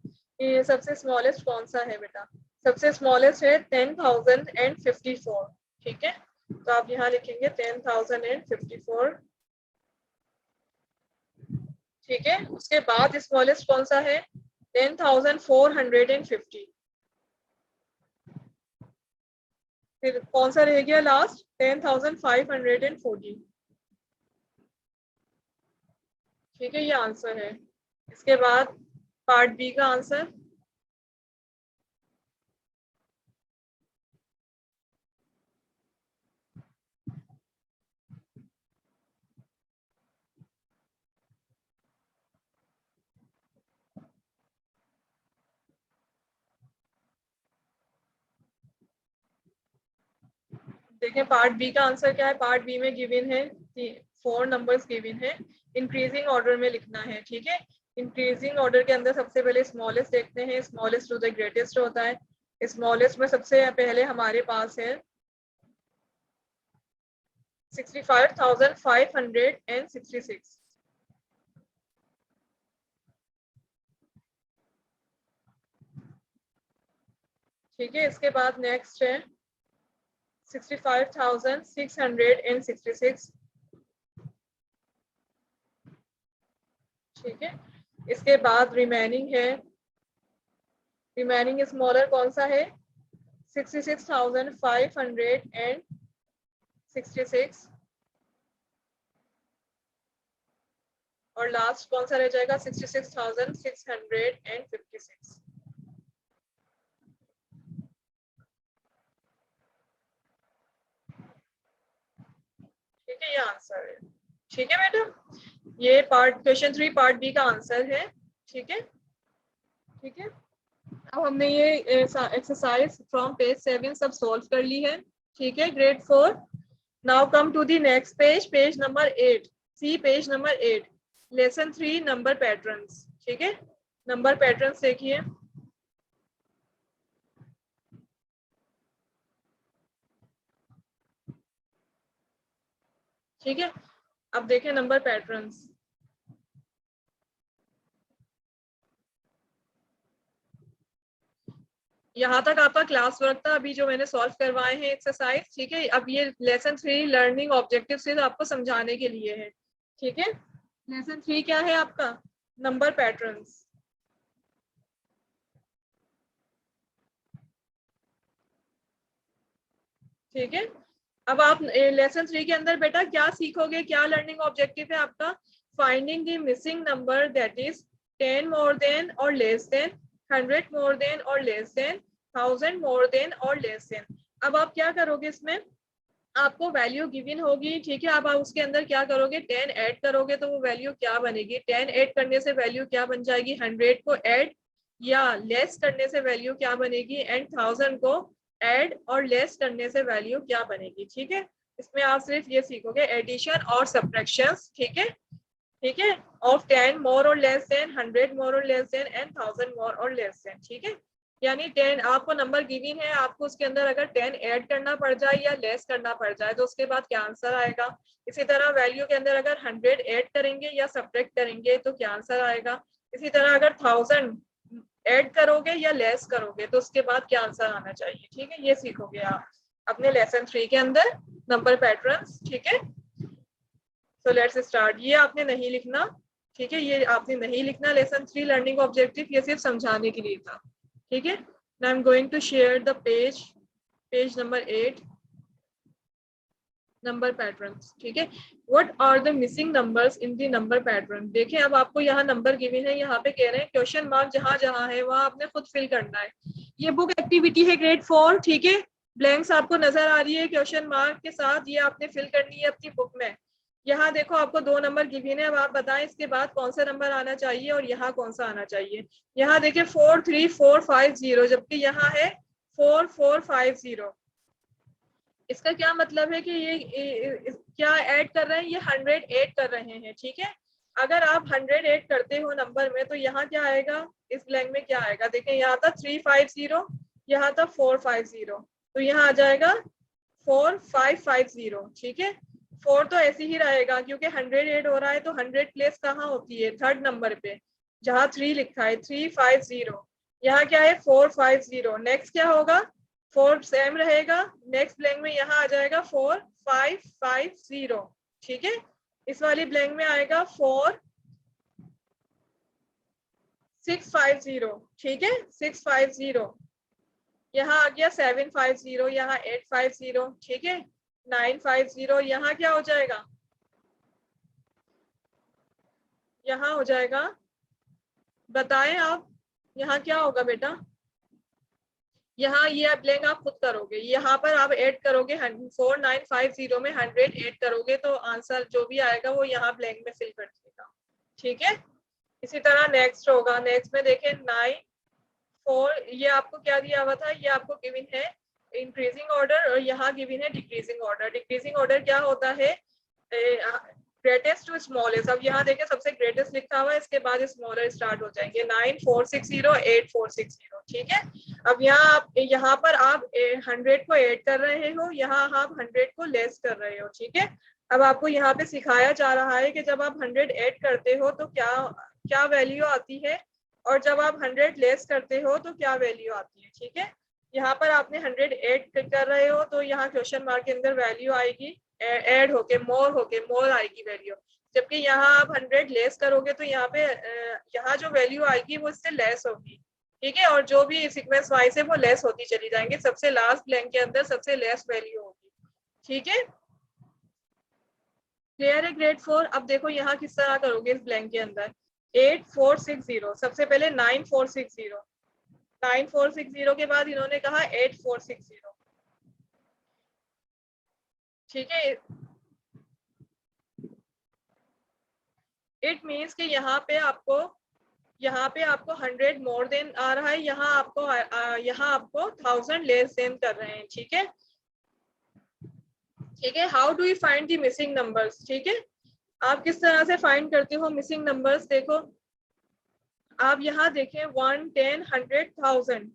सबसे स्मॉलेस्ट कौन सा है बेटा, सबसे स्मॉलेस्ट है 10,054। ठीक है, तो आप यहाँ लिखेंगे 10,054। ठीक है, उसके बाद स्मॉलेस्ट कौन सा है, 10,450। फिर कौन सा रह गया लास्ट? 10,540। ठीक है, ये आंसर है। इसके बाद पार्ट बी का आंसर। देखें पार्ट बी का आंसर क्या है। पार्ट बी में गिवन है 4 नंबर्स गिवन है, इंक्रीजिंग ऑर्डर में लिखना है। ठीक है, इंक्रीजिंग ऑर्डर के अंदर सबसे पहले स्मॉलेस्ट देखते हैं, स्मॉलेस्ट टू द ग्रेटेस्ट होता है। स्मॉलेस्ट में सबसे पहले हमारे पास है 65,566। ठीक है, इसके बाद नेक्स्ट है 65,666। ठीक है, इसके बाद रिमेनिंग है, रिमेनिंग स्मॉलर कौन सा है? 66,566। और लास्ट कौन सा रह जाएगा? 66,656। ठीक है, ये आंसर है। ठीक है मैडम, ये पार्ट क्वेश्चन 3 पार्ट बी का आंसर है। ठीक है, ठीक है। अब हमने ये एक्सरसाइज फ्रॉम पेज 7 सब सॉल्व कर ली है। ठीक है, grade 4। Now come to the next page, page number 8। See page number 8, lesson 3 number patterns. ठीक है, नंबर पैटर्न्स देखिए। ठीक है, अब देखें नंबर पैटर्न्स। यहाँ तक आपका क्लास वर्क था अभी जो मैंने सॉल्व करवाए हैं एक्सरसाइज। ठीक है, अब ये लेसन 3 लर्निंग ऑब्जेक्टिव से आपको समझाने के लिए है। ठीक है, लेसन 3 क्या है आपका? Number patterns. ठीक है, अब आप लेसन 3 के अंदर बेटा क्या सीखोगे? क्या लर्निंग ऑब्जेक्टिव है आपका? Finding the missing number that is 10 more than और लेस देन, 100 मोर देन और लेस देन, 1000 मोर देन और लेस देन। अब आप क्या करोगे इसमें? आपको वैल्यू गिवन होगी। ठीक है, अब आप उसके अंदर क्या करोगे? 10 ऐड करोगे तो वो वैल्यू क्या बनेगी? 10 ऐड करने से वैल्यू क्या बन जाएगी? 100 को ऐड या लेस करने से वैल्यू क्या बनेगी? एंड 1000 को ऐड और लेस करने से वैल्यू क्या बनेगी? ठीक है, इसमें आप सिर्फ ये सीखोगे एडिशन और सब्ट्रैक्शंस। ठीक है, ठीक है, ऑफ 10 मोर और लेस देन, 100 मोर और लेस देन एंड 1000 मोर और लेस देन। ठीक है, यानी 10 आपको नंबर गिवन है, आपको उसके अंदर अगर 10 ऐड करना पड़ जाए या लेस करना पड़ जाए तो उसके बाद क्या आंसर आएगा। इसी तरह वैल्यू के अंदर अगर 100 ऐड करेंगे या सब्ट्रैक्ट करेंगे तो क्या आंसर आएगा। इसी तरह अगर 1000 ऐड करोगे या लेस करोगे तो उसके बाद क्या आंसर आना चाहिए। ठीक है, ये सीखोगे आप अपने लेसन 3 के अंदर, नंबर पैटर्न्स। ठीक है, सो लेट्स स्टार्ट। ये आपने नहीं लिखना। ठीक है, ये आपने नहीं लिखना लेसन 3 लर्निंग ऑब्जेक्टिव, ये सिर्फ समझाने के लिए था। ठीक है, now I am going to share the page, page number 8, number patterns. ठीक है, what are the missing numbers in the number pattern. देखें अब आपको यहाँ नंबर गिवन है, यहाँ पे कह रहे हैं क्वेश्चन मार्क जहां जहां है वहां आपने खुद फिल करना है। ये बुक एक्टिविटी है ग्रेड 4। ठीक है, ब्लैंक्स आपको नजर आ रही है क्वेश्चन मार्क के साथ, ये आपने फिल करनी है अपनी बुक में। यहाँ देखो आपको 2 नंबर गिवन है, अब आप बताएं इसके बाद कौन सा नंबर आना चाहिए और यहाँ कौन सा आना चाहिए। यहाँ देखिए 43450, जबकि यहाँ है 4450। इसका क्या मतलब है कि ये क्या ऐड कर रहे हैं? ये 100 ऐड कर रहे हैं। ठीक है, अगर आप 100 ऐड करते हो नंबर में तो यहाँ क्या आएगा? इस ब्लैंक में क्या आएगा? देखें यहाँ था 350, यहाँ था 450, तो यहाँ आ जाएगा 4550। ठीक है, 4 तो ऐसे ही रहेगा क्योंकि 100 ऐड हो रहा है, तो 100 प्लेस कहाँ होती है? थर्ड नंबर पे जहाँ 3 लिखा है, 350। यहाँ क्या है? 450। नेक्स्ट क्या होगा? 4 सेम रहेगा, नेक्स्ट ब्लैंक में यहाँ आ जाएगा 4550। ठीक है, इस वाली ब्लैंक में आएगा 4650। ठीक है, 650। यहाँ आ गया 750, यहाँ 850, ठीक है 950, यहाँ क्या हो जाएगा, यहाँ हो जाएगा, बताएं आप यहाँ क्या होगा बेटा। यहाँ ये ब्लैंक आप खुद करोगे, यहाँ पर आप ऐड करोगे 4950 में 100 ऐड करोगे तो आंसर जो भी आएगा वो यहाँ ब्लैंक में फिल कर देगा, ठीक है। इसी तरह नेक्स्ट होगा, नेक्स्ट में देखें 9 4, ये आपको क्या दिया हुआ था, ये आपको गिवन है इंक्रीजिंग ऑर्डर और यहाँ गिवन है डिक्रीजिंग ऑर्डर। डिक्रीजिंग ऑर्डर क्या होता है, ग्रेटेस्ट टू स्मॉलेस्ट। अब यहाँ देखें सबसे ग्रेटेस्ट लिखा हुआ है, इसके बाद स्मॉलर स्टार्ट हो जाएंगे 9460 8460, ठीक है। अब यहाँ पर आप 100 को ऐड कर रहे हो, यहाँ आप 100 को लेस कर रहे हो, ठीक है। अब आपको यहाँ पे सिखाया जा रहा है कि जब आप 100 ऐड करते हो तो क्या क्या वैल्यू आती है और जब आप 100 लेस करते हो तो क्या वैल्यू आती है, ठीक है। यहाँ पर आपने 100 ऐड कर रहे हो तो यहाँ क्वेश्चन मार्क के अंदर वैल्यू आएगी ऐड होके मोर आएगी वैल्यू, जबकि यहाँ आप 100 लेस करोगे तो यहाँ पे यहाँ जो वैल्यू आएगी वो इससे लेस होगी, ठीक है। और जो भी सीक्वेंस वाइज है वो लेस होती चली जाएंगे, सबसे लास्ट ब्लैंक के अंदर सबसे लेस वैल्यू होगी, ठीक है। क्लियर है ग्रेड 4। अब देखो यहाँ किस तरह करोगे इस ब्लैंक के अंदर 8460, सबसे पहले 9460, 9460 के बाद इन्होंने कहा 8460, ठीक है। इट मीन्स कि यहाँ पे आपको 100 मोर देन आ रहा है, यहाँ आपको 1000 लेस देन कर रहे हैं, ठीक है, ठीक है। How do you find the missing numbers, ठीक है, आप किस तरह से फाइंड करते हो मिसिंग नंबर्स। देखो आप यहाँ देखें 1 10 100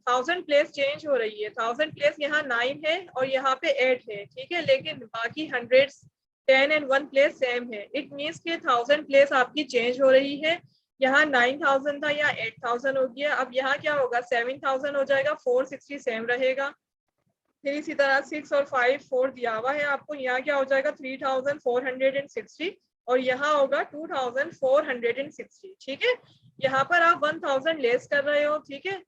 1000 प्लेस चेंज हो रही है, 1000 प्लेस यहाँ 9 है और यहाँ पे 8 है, ठीक है, लेकिन बाकी 100 10 एंड 1 प्लेस सेम है। इट मीन्स कि 1000 प्लेस आपकी चेंज हो रही है, यहाँ 9000 था यहाँ 8000 हो गया। अब यहाँ क्या होगा 7000 हो जाएगा, 460 सेम रहेगा। फिर इसी तरह 6 और 5 4 दिया हुआ है आपको, यहाँ क्या हो जाएगा 3460 और यहाँ होगा 2460, ठीक है। यहाँ पर आप 1000 लेस कर रहे हो, ठीक है।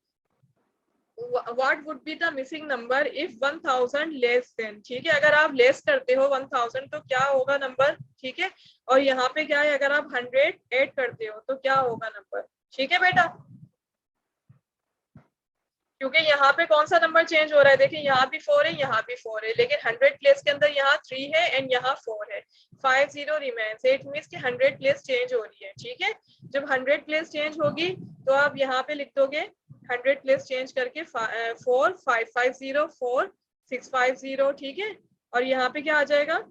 What would be the missing number if 1000 less than, ठीक है, अगर आप लेस करते हो 1000 तो क्या होगा नंबर, ठीक है। और यहाँ पे क्या है, अगर आप 100 ऐड करते हो तो क्या होगा नंबर, ठीक है बेटा। क्योंकि यहाँ पे कौन सा नंबर चेंज हो रहा है, देखिए यहाँ भी 4 है यहाँ भी 4 है, लेकिन 100 प्लेस के अंदर यहाँ 3 है एंड यहाँ 4 है, 50 रिमेन्स। इट मीन्स कि 100 प्लेस चेंज हो रही है, ठीक है। जब 100 प्लेस चेंज होगी तो आप यहाँ पे लिख दोगे 100 प्लेस चेंज करके 4 550 4 650, ठीक है। और यहाँ पे क्या आ जाएगा,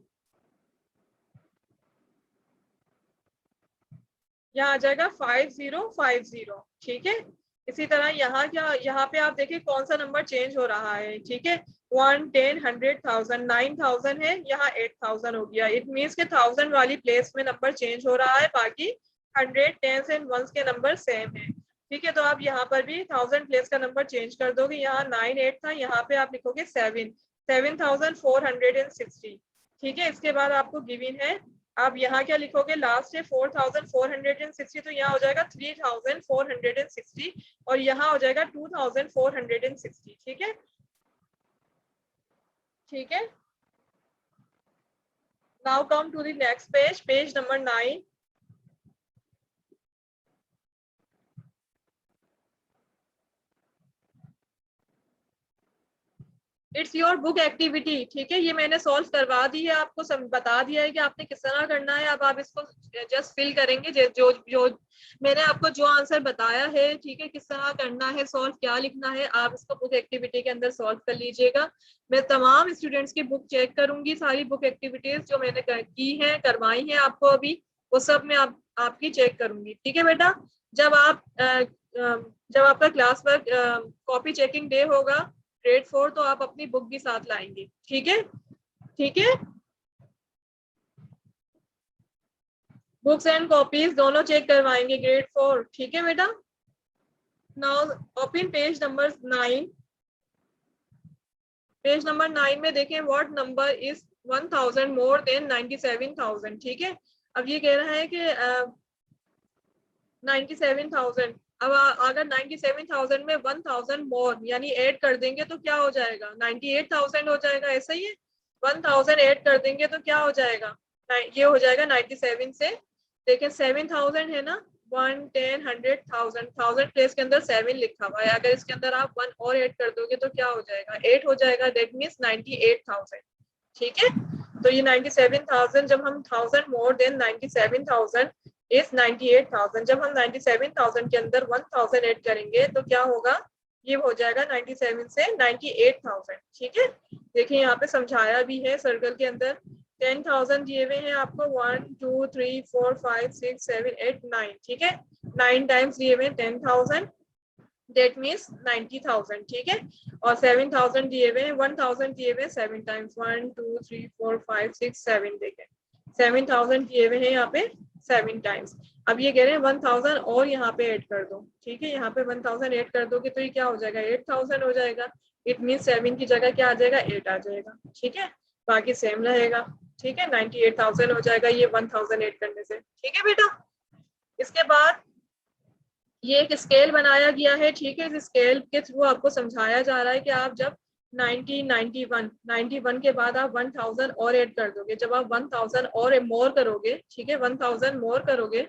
यहाँ आ जाएगा 5050, ठीक है। इसी तरह यहाँ पे आप देखिए कौन सा नंबर चेंज हो रहा है, ठीक है। 1 10 100 1000 9000 है, यहाँ 8000 हो गया। इट मीन्स के 1000 वाली प्लेस में नंबर चेंज हो रहा है, बाकी 100 10s एंड 1s के नंबर सेम है, ठीक है। तो आप यहाँ पर भी 1000 प्लेस का नंबर चेंज कर दोगे, यहाँ 98 था, यहाँ पे आप लिखोगे 7460, ठीक है। इसके बाद आपको गिवन है, आप यहाँ क्या लिखोगे, लास्ट है 4460, तो यहाँ हो जाएगा 3460 और यहाँ हो जाएगा 2460, ठीक है, ठीक है। Now come to the next page, page number 9। It's your book activity, ठीक है। ये मैंने सॉल्व करवा दी है, आपको सब बता दिया है कि आपने किस तरह करना है। अब आप इसको जस्ट फिल करेंगे जो मैंने आपको जो आंसर बताया है, ठीक है, किस तरह करना है सॉल्व, क्या लिखना है, आप इसको बुक एक्टिविटी के अंदर सॉल्व कर लीजिएगा। मैं तमाम स्टूडेंट्स की बुक चेक करूंगी, सारी बुक एक्टिविटीज जो मैंने की है करवाई है आपको अभी, वो सब मैं आपकी चेक करूंगी, ठीक है बेटा। जब आपका class work copy checking day होगा ग्रेड 4 तो आप अपनी बुक भी साथ लाएंगे, ठीक है, ठीक है। बुक्स एंड कॉपीज दोनों चेक करवाएंगे ग्रेड 4, ठीक है बेटा। Now open page number 9। Page number 9 में देखें what number is 1000 more than 97000, ठीक है। अब ये कह रहा है कि 97000 अब अगर 97,000 में 1,000 मोर यानी ऐड कर देंगे तो क्या हो जाएगा, 98,000 हो जाएगा, ऐसा ही है। 1,000 ऐड कर देंगे तो क्या हो जाएगा, ये हो जाएगा 97 से। लेकिन 7,000 है ना, 1, 10, 100, 1000, 1000 प्लेस के अंदर 7 लिखा हुआ है, अगर इसके अंदर आप 1 और ऐड कर दोगे तो क्या हो जाएगा, 8 हो जाएगा। That means 98,000। ठीक है, तो ये 97,000 जब हम 1000 मोर देन 97,000 इज 98,000, जब हम 97,000 के अंदर 1000 ऐड करेंगे तो क्या होगा, ये हो जाएगा 97 से 98,000। ठीक है, देखिए यहाँ पे समझाया भी है सर्कल के अंदर। 10,000 दिए हुए हैं आपको, 1, 2, 3, 4, 5, 6, 7, 8, 9। ठीक है, 9 टाइम्स दिए हुए 10,000, दैट मीन्स 90,000। ठीक है, और 7,000 दिए हुए हैं, 1,000 दिए हुए 7 टाइम्स, 1, 2, 3, 4, 5, 6, 7। देखें 7,000 दिए हुए हैं यहाँ पे 7 टाइम्स। अब ये कह रहे हैं 1,000 और यहाँ पे ऐड कर दो। ठीक है, यहाँ पे 1,000 ऐड कर दोगे तो ये क्या हो जाएगा, 8,000 हो जाएगा। इट मीन 7 की जगह क्या आ जाएगा, 8 आ जाएगा। ठीक है, बाकी सेम रहेगा। ठीक है, 98,000 हो जाएगा ये 1,000 ऐड करने से। ठीक है बेटा, इसके बाद ये एक स्केल बनाया गया है। ठीक है, इस स्केल के थ्रू आपको समझाया जा रहा है कि आप जब 91 के बाद आप 1,000 और ऐड कर दोगे, जब आप 1,000 और मोर करोगे, ठीक है 1,000 मोर करोगे,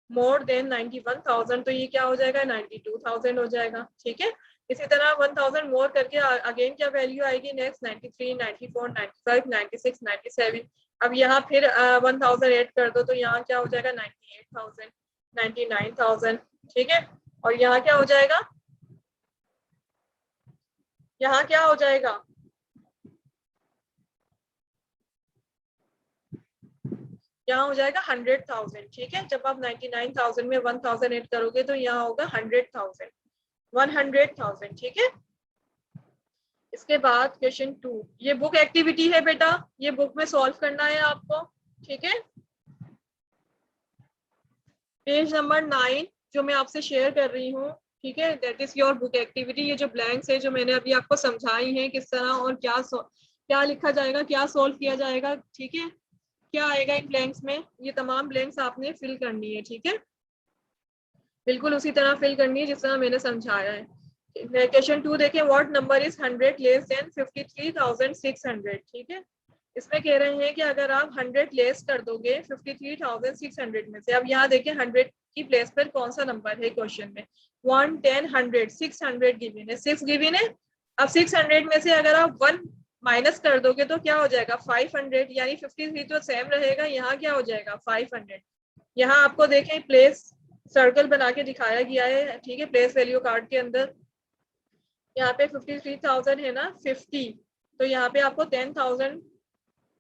मोर देन 91,000, तो ये क्या हो जाएगा, 92,000 हो जाएगा। ठीक है, इसी तरह 1,000 मोर करके अगेन क्या वैल्यू आएगी, नेक्स्ट 93, 94, 95, 96, 97। अब यहाँ फिर 1,000 ऐड कर दो तो यहाँ क्या हो जाएगा, 98,000, 99,000। ठीक है, और यहाँ क्या हो जाएगा, यहाँ क्या हो जाएगा, यहाँ हो जाएगा 100,000। ठीक है, जब आप 99,000 में 1,000 ऐड करोगे तो यहाँ होगा 100,000, 100,000। ठीक है, इसके बाद क्वेश्चन 2, ये बुक एक्टिविटी है बेटा, ये बुक में सॉल्व करना है आपको। ठीक है, पेज नंबर 9 जो मैं आपसे शेयर कर रही हूँ। ठीक है, that is your book activity. ये जो ब्लैंक्स है जो मैंने अभी आपको समझाई है किस तरह और क्या लिखा जाएगा, क्या सॉल्व किया जाएगा। ठीक है, क्या आएगा इन ब्लैंक्स में, ये तमाम ब्लैंक्स आपने फिल करनी है। ठीक है, बिल्कुल उसी तरह फिल करनी है जिस तरह मैंने समझाया है। क्वेश्चन 2 देखें, what number is 100 less than 53,600। ठीक है, इसमें कह रहे हैं कि अगर आप 100 लेस कर दोगे 53,600 में से। अब यहाँ देखें 100 की प्लेस पर कौन सा नंबर है क्वेश्चन में, 1, 10, 100, 600 गिवन है, 6 गिवन है। अब 600 में से अगर आप 1 माइनस कर दोगे तो क्या हो जाएगा, 500, यानी 53 तो सेम रहेगा, यहाँ क्या हो जाएगा 500। यहाँ आपको देखें प्लेस सर्कल बना के दिखाया गया है। ठीक है, प्लेस वैल्यू कार्ड के अंदर यहाँ पे 53,000 है ना 50, तो यहाँ पे आपको 10,000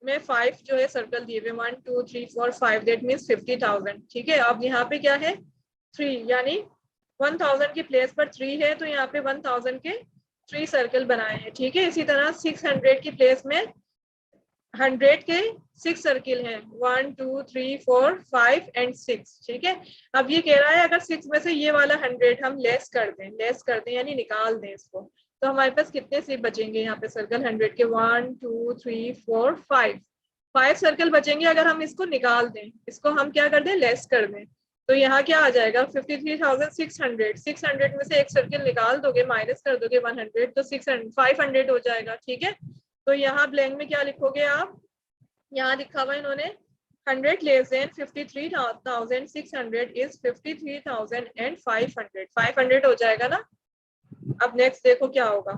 में 5 जो है सर्कल दिए हुए, 1, 2, 3, 4, 5, दैट मीन्स 50,000। ठीक है, अब यहाँ पे क्या है 3, यानी 1,000 की प्लेस पर 3 है तो यहाँ पे 1,000 के 3 सर्कल बनाए हैं। ठीक है, इसी तरह 600 की प्लेस में 100 के 6 सर्किल हैं, 1, 2, 3, 4, 5 एंड 6। ठीक है, अब ये कह रहा है अगर 6 में से ये वाला 100 हम लेस कर दें यानी निकाल दें इसको, तो हमारे पास कितने से बचेंगे यहाँ पे सर्कल 100 के, 1, 2, 3, 4, 5 सर्कल बचेंगे। अगर हम इसको निकाल दें, इसको हम क्या कर दें, लेस कर दें, तो यहाँ क्या आ जाएगा 53,600, 600 में से एक सर्किल निकाल दोगे, माइनस कर दोगे 100, तो 500 हो जाएगा। ठीक है, तो यहाँ ब्लैंक में क्या लिखोगे आप, यहाँ लिखा हुआ इन्होंने 100 लेस देन 53,600 इज 53,500, 500 हो जाएगा ना। अब नेक्स्ट देखो क्या होगा,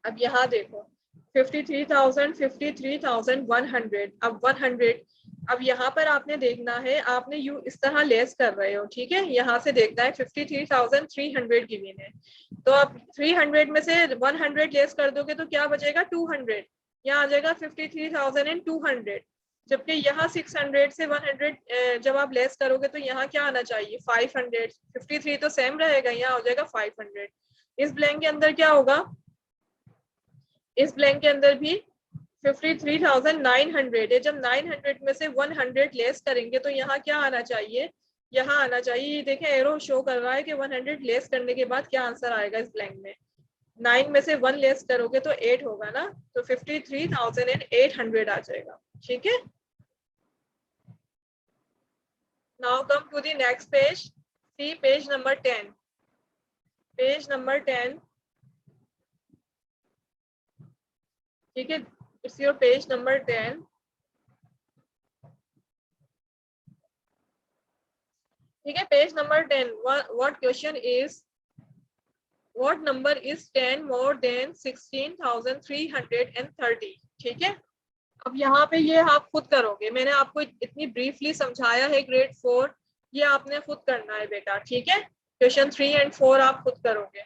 अब यहाँ देखो 53,000, 53,100, अब 100। अब यहाँ पर आपने देखना है, आपने यू इस तरह लेस कर रहे हो। ठीक है, यहाँ से देखना है 53,300 गिवन है, तो अब 300 में से 100 लेस कर दोगे तो क्या बचेगा 200, यहाँ आ जाएगा 53,200। जबकि यहाँ 600 से 100 जब आप लेस करोगे तो यहाँ क्या आना चाहिए 500, 53 तो सेम रहेगा, यहाँ हो जाएगा 500। इस ब्लैंक के अंदर क्या होगा, इस ब्लैंक के अंदर भी 53,900 है, जब 900 में से 100 लेस करेंगे तो यहाँ क्या आना चाहिए, यहाँ आना चाहिए, ये देखें एरो शो कर रहा है कि 100 लेस करने के बाद क्या आंसर आएगा इस ब्लैंक में। 9 में से 1 लेस करोगे तो 8 होगा ना, तो 53,800 आ जाएगा। ठीक है, now come to the next page. See page number 10, page number 10, ठीक है, इट्स योर पेज नंबर 10। ठीक है, page number 10, what question is, what number is 10 more than 16,330। ठीक है, अब यहाँ पे ये आप खुद करोगे, मैंने आपको इतनी ब्रीफली समझाया है ग्रेड 4, ये आपने खुद करना है बेटा। ठीक है, क्वेश्चन 3 एंड 4 आप खुद करोगे।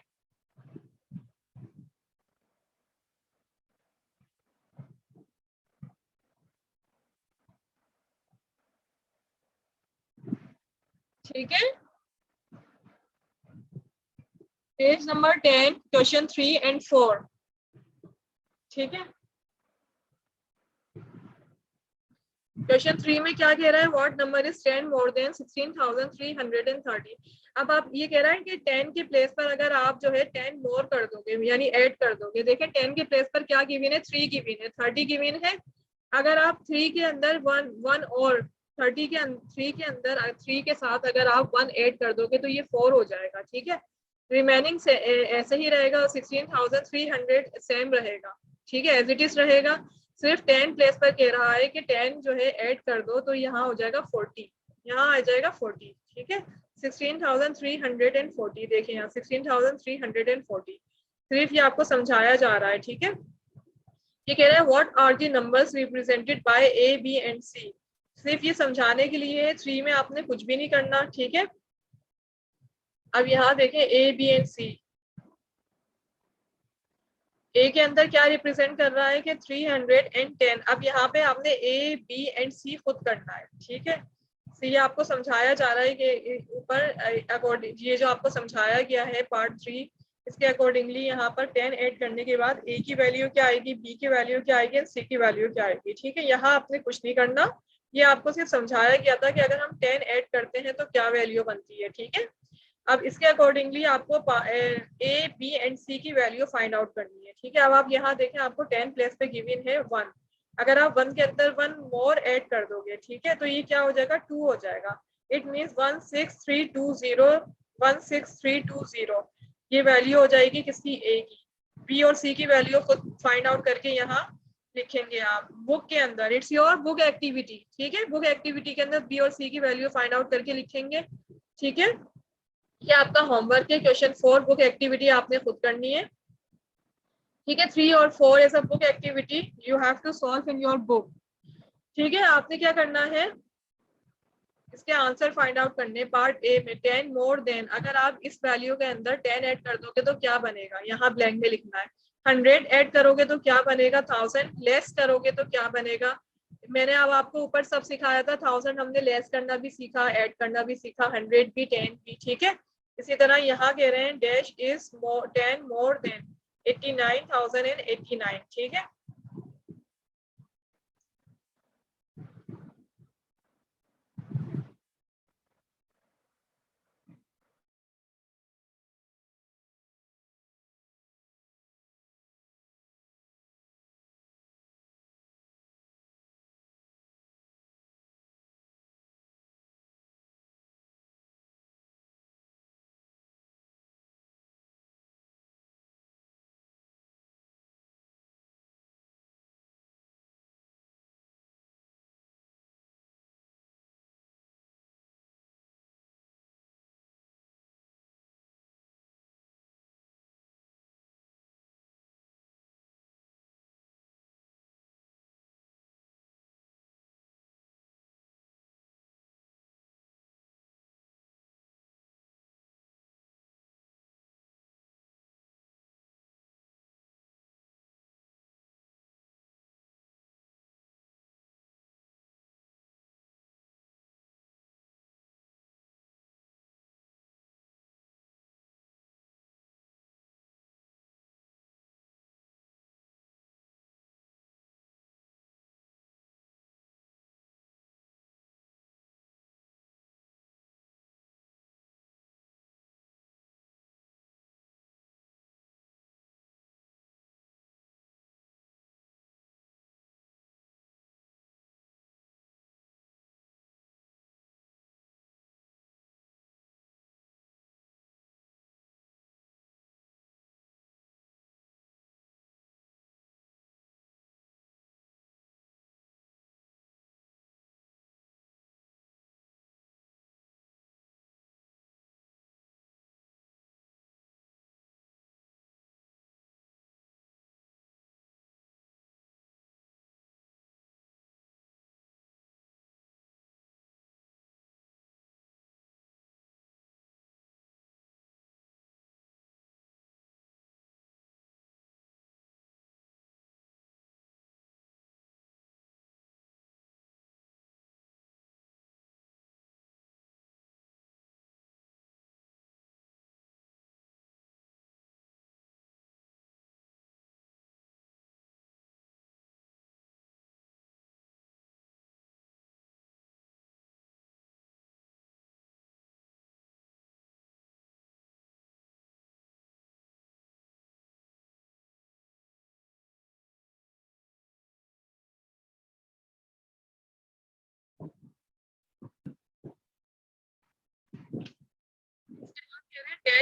ठीक है, पेज नंबर 10, क्वेश्चन 3 एंड 4। ठीक है, क्वेश्चन 3 में क्या कह रहा है, what number is 10 more than 16,330। अब आप ये कह रहा है कि 10 के प्लेस पर अगर आप जो है 10 मोर कर दोगे यानी ऐड कर दोगे। देखिए 10 के प्लेस पर क्या गिवन है, 3 गिवन है, 30 गिवन है। अगर आप 3 के अंदर वन और 30 के 3 के अंदर 3 के साथ अगर आप 1 ऐड कर दोगे तो ये 4 हो जाएगा। ठीक है, रिमेनिंग से ऐसे ही रहेगा, 16,300 सेम रहेगा। ठीक है, एज इट इज रहेगा। सिर्फ 10 प्लेस पर कह रहा है कि 10 जो है ऐड कर दो तो यहाँ हो जाएगा 40, यहाँ आ जाएगा 40। ठीक है, 16,340, देखें यहाँ 16,340, सिर्फ ये आपको समझाया जा रहा है। ठीक है, ये कह रहा है what are the numbers represented by A B and C, सिर्फ ये समझाने के लिए। 3 में आपने कुछ भी नहीं करना। ठीक है, अब यहाँ देखें ए बी एंड सी, ए के अंदर क्या रिप्रेजेंट कर रहा है कि 310। अब यहाँ पे आपने ए बी एंड सी खुद करना है। ठीक है, तो ये आपको समझाया जा रहा है कि ऊपर अकॉर्डिंग ये जो आपको समझाया गया है पार्ट 3, इसके अकॉर्डिंगली यहाँ पर 10 ऐड करने के बाद ए की वैल्यू क्या आएगी, बी की वैल्यू क्या आएगी, सी की वैल्यू क्या आएगी। ठीक है, यहाँ आपने कुछ नहीं करना, ये आपको सिर्फ समझाया गया था कि अगर हम 10 ऐड करते हैं तो क्या वैल्यू बनती है। ठीक है, अब इसके अकॉर्डिंगली आपको ए बी एंड सी की वैल्यू फाइंड आउट करनी है। ठीक है, अब आप यहाँ देखें आपको 10 प्लेस पे गिवन है 1, अगर आप 1 के अंदर 1 मोर ऐड कर दोगे, ठीक है, तो ये क्या हो जाएगा, 2 हो जाएगा। इट मीन्स 16320, 16320 ये वैल्यू हो जाएगी किसकी, ए की। बी और सी की वैल्यू खुद फाइंड आउट करके यहाँ लिखेंगे आप बुक के अंदर, इट्स योर बुक एक्टिविटी। ठीक है, बुक एक्टिविटी के अंदर बी और सी की वैल्यू फाइंड आउट करके लिखेंगे। ठीक है, ये आपका होमवर्क है, क्वेश्चन 4 बुक एक्टिविटी आपने खुद करनी है। ठीक है, 3 और 4 as a book activity you have to solve in your book. ठीक है, आपने क्या करना है, इसके आंसर फाइंड आउट करने पार्ट ए में। 10 मोर देन, अगर आप इस वैल्यू के अंदर 10 ऐड कर दोगे तो क्या बनेगा, यहाँ ब्लैंक में लिखना है। 100 ऐड करोगे तो क्या बनेगा, 1000 लेस करोगे तो क्या बनेगा। मैंने अब आपको ऊपर सब सिखाया था, 1000 हमने लेस करना भी सीखा, ऐड करना भी सीखा, 100 भी, 10 भी। ठीक है, इसी तरह यहाँ कह रहे हैं डैश इज 10 मोर देन 89,089। ठीक है।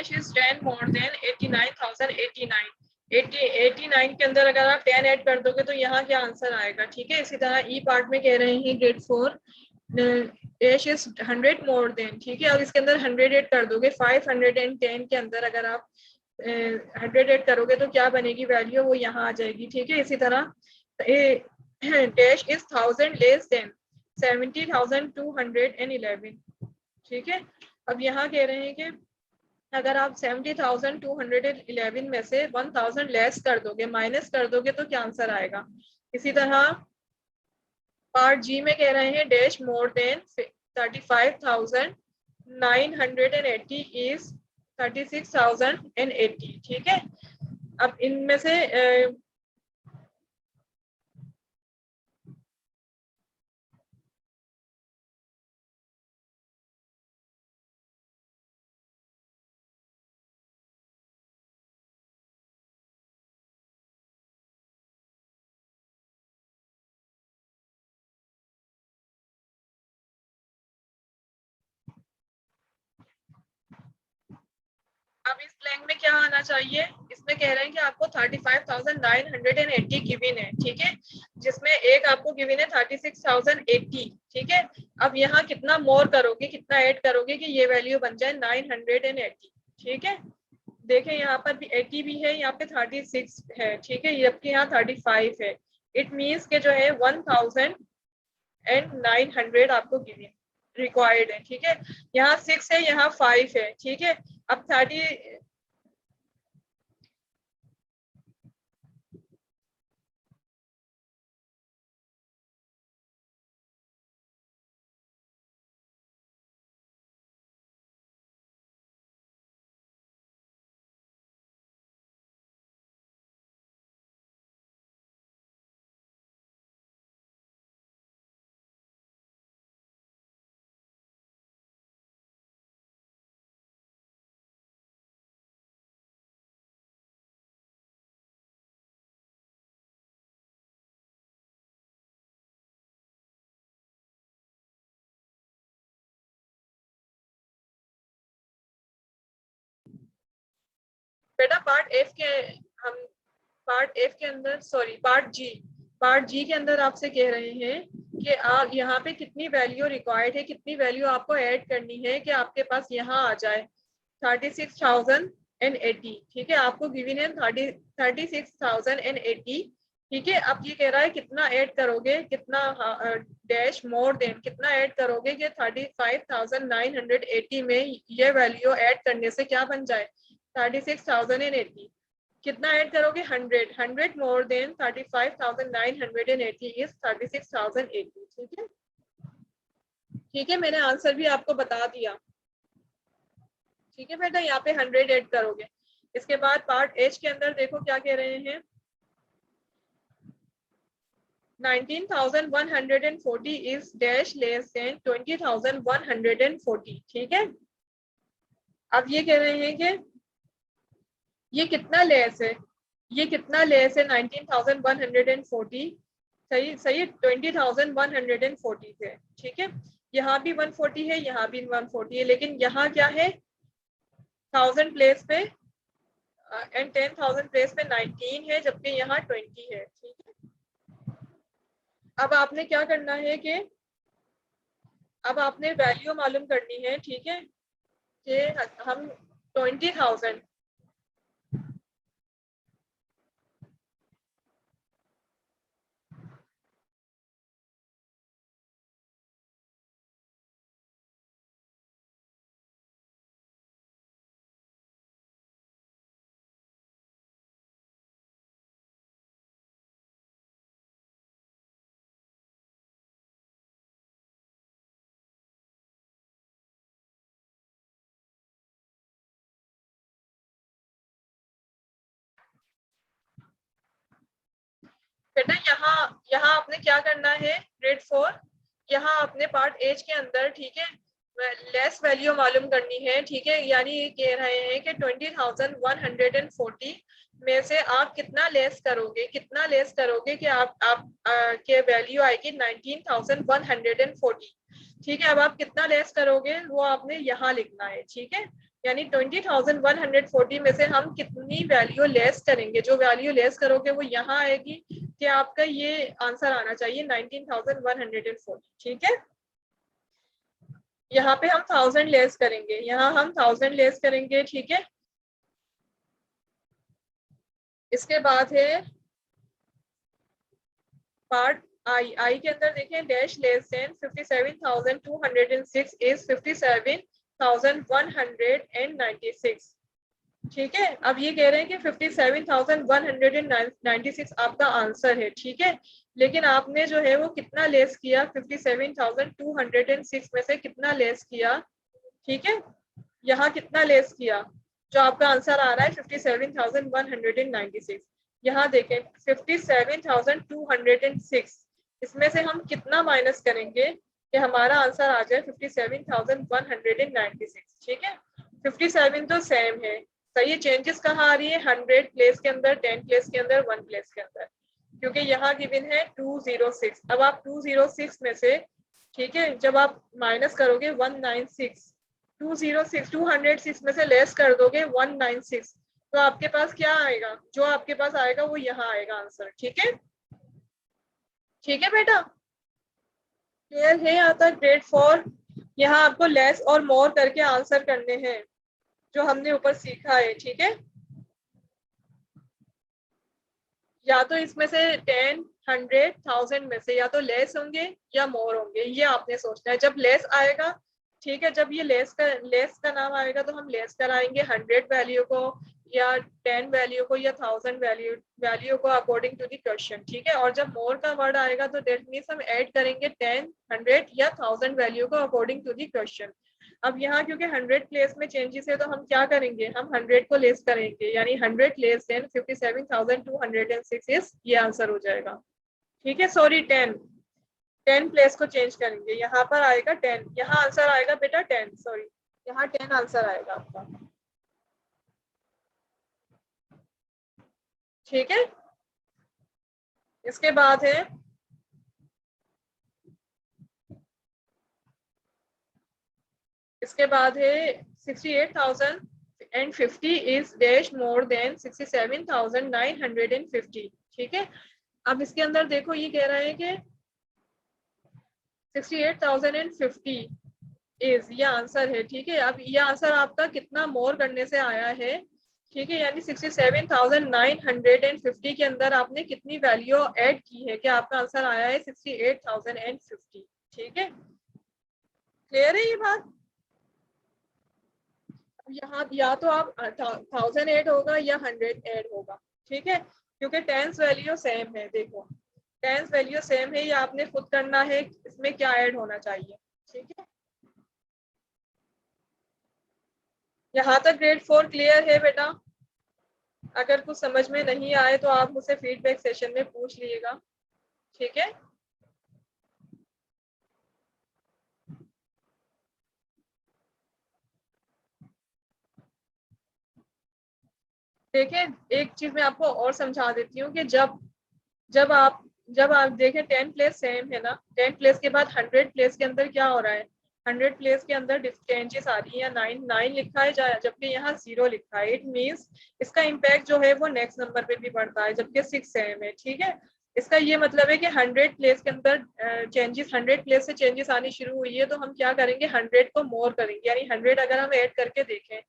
Dash is 10 more than 89,089। 89 के अंदर अगर आप 10 ऐड कर दोगे तो यहाँ क्या आंसर आएगा, ठीक है। इसी तरह ई पार्ट में कह रहे हैं grade 4 dash is 100 more than, ठीक है। अब इसके अंदर 100 ऐड कर दोगे, 510 के अंदर अगर आप 100 ऐड करोगे तो क्या बनेगी वैल्यू, वो यहाँ आ जाएगी, ठीक है। इसी तरह डैश इज 1000 लेस देन 70,211, ठीक है। अब यहाँ कह रहे हैं कि अगर आप 70,211 में से 1000 लेस कर दोगे, माइनस कर दोगे तो क्या आंसर आएगा। इसी तरह पार्ट जी में कह रहे हैं डैश मोर देन 35,980 इज 36,080, ठीक है। अब इनमें से अब इस ब्लैंक में क्या आना चाहिए, इसमें कह रहे हैं कि आपको 35,980 गिवन है, ठीक है, जिसमें एक आपको गिवन है 36,080, ठीक है। अब यहाँ कितना मोर करोगे, कितना ऐड करोगे कि ये वैल्यू बन जाए 980, ठीक है। देखें यहाँ पर भी 80 भी है, यहाँ पे 36 है, ठीक है, जबकि यहाँ 35 है। इट मीन्स के जो है 1900 आपको गिवन रिक्वायर्ड है, ठीक है। यहाँ 6 है, यहाँ 5 है, ठीक है। अब 30 बेटा हम पार्ट एफ के अंदर, सॉरी पार्ट जी के अंदर आपसे कह रहे हैं कि आप यहाँ पे कितनी वैल्यू रिक्वायर्ड है, कितनी वैल्यू आपको ऐड करनी है कि आपके पास यहाँ आ जाए 36,080, ठीक है। आपको गिवन है 36,080, ठीक है। अब ये कह रहा है कितना ऐड करोगे, कितना डैश मोर देन कितना ऐड करोगे कि 35,980 में ये वैल्यू ऐड करने से क्या बन जाए 36,080। कितना ऐड करोगे 100 मोर देन 35,980 इज 36,080, ठीक है। ठीक है, मैंने आंसर भी आपको बता दिया, ठीक है बेटा। यहाँ पे 100 ऐड करोगे। इसके बाद पार्ट एच के अंदर देखो क्या कह रहे हैं, 19,140 इज डैश लेस देन 20,140, ठीक है। अब ये कह रहे हैं कि ये कितना लेस है, ये कितना लेस है 19,140, सही सही 20,140 से, ठीक है। यहाँ भी 140 है, यहाँ भी 140 है, लेकिन यहाँ क्या है 1000 प्लेस पे एंड 10,000 प्लेस पे 19 है, जबकि यहाँ 20 है, ठीक है। अब आपने क्या करना है कि अब आपने वैल्यू मालूम करनी है, ठीक है, कि हम 20,000 बेटा यहाँ आपने क्या करना है ग्रेड 4, यहाँ आपने पार्ट एज के अंदर, ठीक है, लेस वैल्यू मालूम करनी है, ठीक है। यानी ये कह रहे हैं कि 20,140 में से आप कितना लेस करोगे, कितना लेस करोगे कि आप के वैल्यू आएगी 19,140, ठीक है। अब आप कितना लेस करोगे वो आपने यहाँ लिखना है, ठीक है। यानी 20,140 में से हम कितनी वैल्यू लेस करेंगे, जो वैल्यू लेस करोगे वो यहाँ आएगी कि आपका ये आंसर आना चाहिए 19,140। ठीक है, यहाँ पे हम 1000 लेस करेंगे, यहाँ हम 1000 लेस करेंगे। ठीक है, इसके बाद है पार्ट आई के अंदर देखें, डैश लेस देन 57,206 इज 57,196। ठीक है, अब ये कह रहे हैं कि 57,196 आपका आंसर है। ठीक है, लेकिन आपने जो है वो कितना लेस किया, 57,206 में से कितना लेस किया। ठीक है, यहाँ कितना लेस किया, जो आपका आंसर आ रहा है 57,196। यहाँ देखें 57,206, इसमें से हम कितना माइनस करेंगे कि हमारा आंसर आ जाए 57,196। ठीक है, 57 तो सेम है, सही है। चेंजेस कहाँ आ रही है, 100 प्लेस के अंदर, 10 प्लेस के अंदर, 1 प्लेस के अंदर, क्योंकि यहाँ गिवन है 206। अब आप 206 में से, ठीक है, जब आप माइनस करोगे 196, 206 में से लेस कर दोगे 196, तो आपके पास क्या आएगा, जो आपके पास आएगा वो यहाँ आएगा आंसर। ठीक है, ठीक है बेटा, क्लियर है यहाँ तक। ग्रेड 4, यहाँ आपको लेस और मोर करके आंसर करने हैं, जो हमने ऊपर सीखा है। ठीक है, या तो इसमें से 10, 100, 1000 में से या तो लेस होंगे या मोर होंगे, ये आपने सोचना है। जब लेस आएगा, ठीक है, जब ये लेस का नाम आएगा तो हम लेस कराएंगे 100 वैल्यू को या 10 वैल्यू को या 1000 वैल्यू को अकॉर्डिंग टू द क्वेश्चन। ठीक है, और जब मोर का वर्ड आएगा तो दैट मीन्स हम ऐड करेंगे 10, 100 या 1000 वैल्यू को अकॉर्डिंग टू द क्वेश्चन। अब यहाँ क्योंकि 100 प्लेस में चेंजेस है तो हम क्या करेंगे, हम 100 को लेस करेंगे, यानी 100 लेस देन 57,206 इज ये आंसर हो जाएगा। ठीक है, सॉरी 10 प्लेस को चेंज करेंगे, यहाँ पर आएगा 10, यहाँ आंसर आएगा बेटा 10, सॉरी यहाँ 10 आंसर आएगा आपका। ठीक है, इसके बाद है इसके बाद है 68,050 इज डैश मोर देन 67,950। ठीक है, अब इसके अंदर देखो ये कह रहा है कि 68,050 इज ये आंसर है। ठीक है, अब ये आंसर आपका कितना मोर करने से आया है। ठीक है, यानी 67,950 के अंदर आपने कितनी वैल्यू ऐड की है कि आपका आंसर आया है 68,050। ठीक है, क्लियर है ये बात। यहाँ या तो आप 1000 ऐड होगा या 100 ऐड होगा। ठीक है, क्योंकि टेंस वैल्यू सेम है, देखो टेंस वैल्यू सेम है, ये आपने खुद करना है इसमें क्या ऐड होना चाहिए। ठीक है, यहाँ तक ग्रेड 4 क्लियर है बेटा। अगर कुछ समझ में नहीं आए तो आप मुझसे फीडबैक सेशन में पूछ लीजिएगा। ठीक है, देखें एक चीज मैं आपको और समझा देती हूँ कि जब आप जब आप देखें 10 प्लेस सेम है ना, 10 प्लेस के बाद 100 प्लेस के अंदर क्या हो रहा है, 100 प्लेस के अंदर चेंजेस आ रही है, 9 लिखा है जबकि यहाँ 0 लिखा है। इट मींस इसका इम्पैक्ट जो है वो नेक्स्ट नंबर पे भी पड़ता है, जबकि 6 सेम है। ठीक है, इसका ये मतलब है कि 100 प्लेस के अंदर चेंजेस, 100 प्लेस से चेंजेस आनी शुरू हुई है तो हम क्या करेंगे, 100 को मोर करेंगे, यानी 100 अगर हम ऐड करके देखें,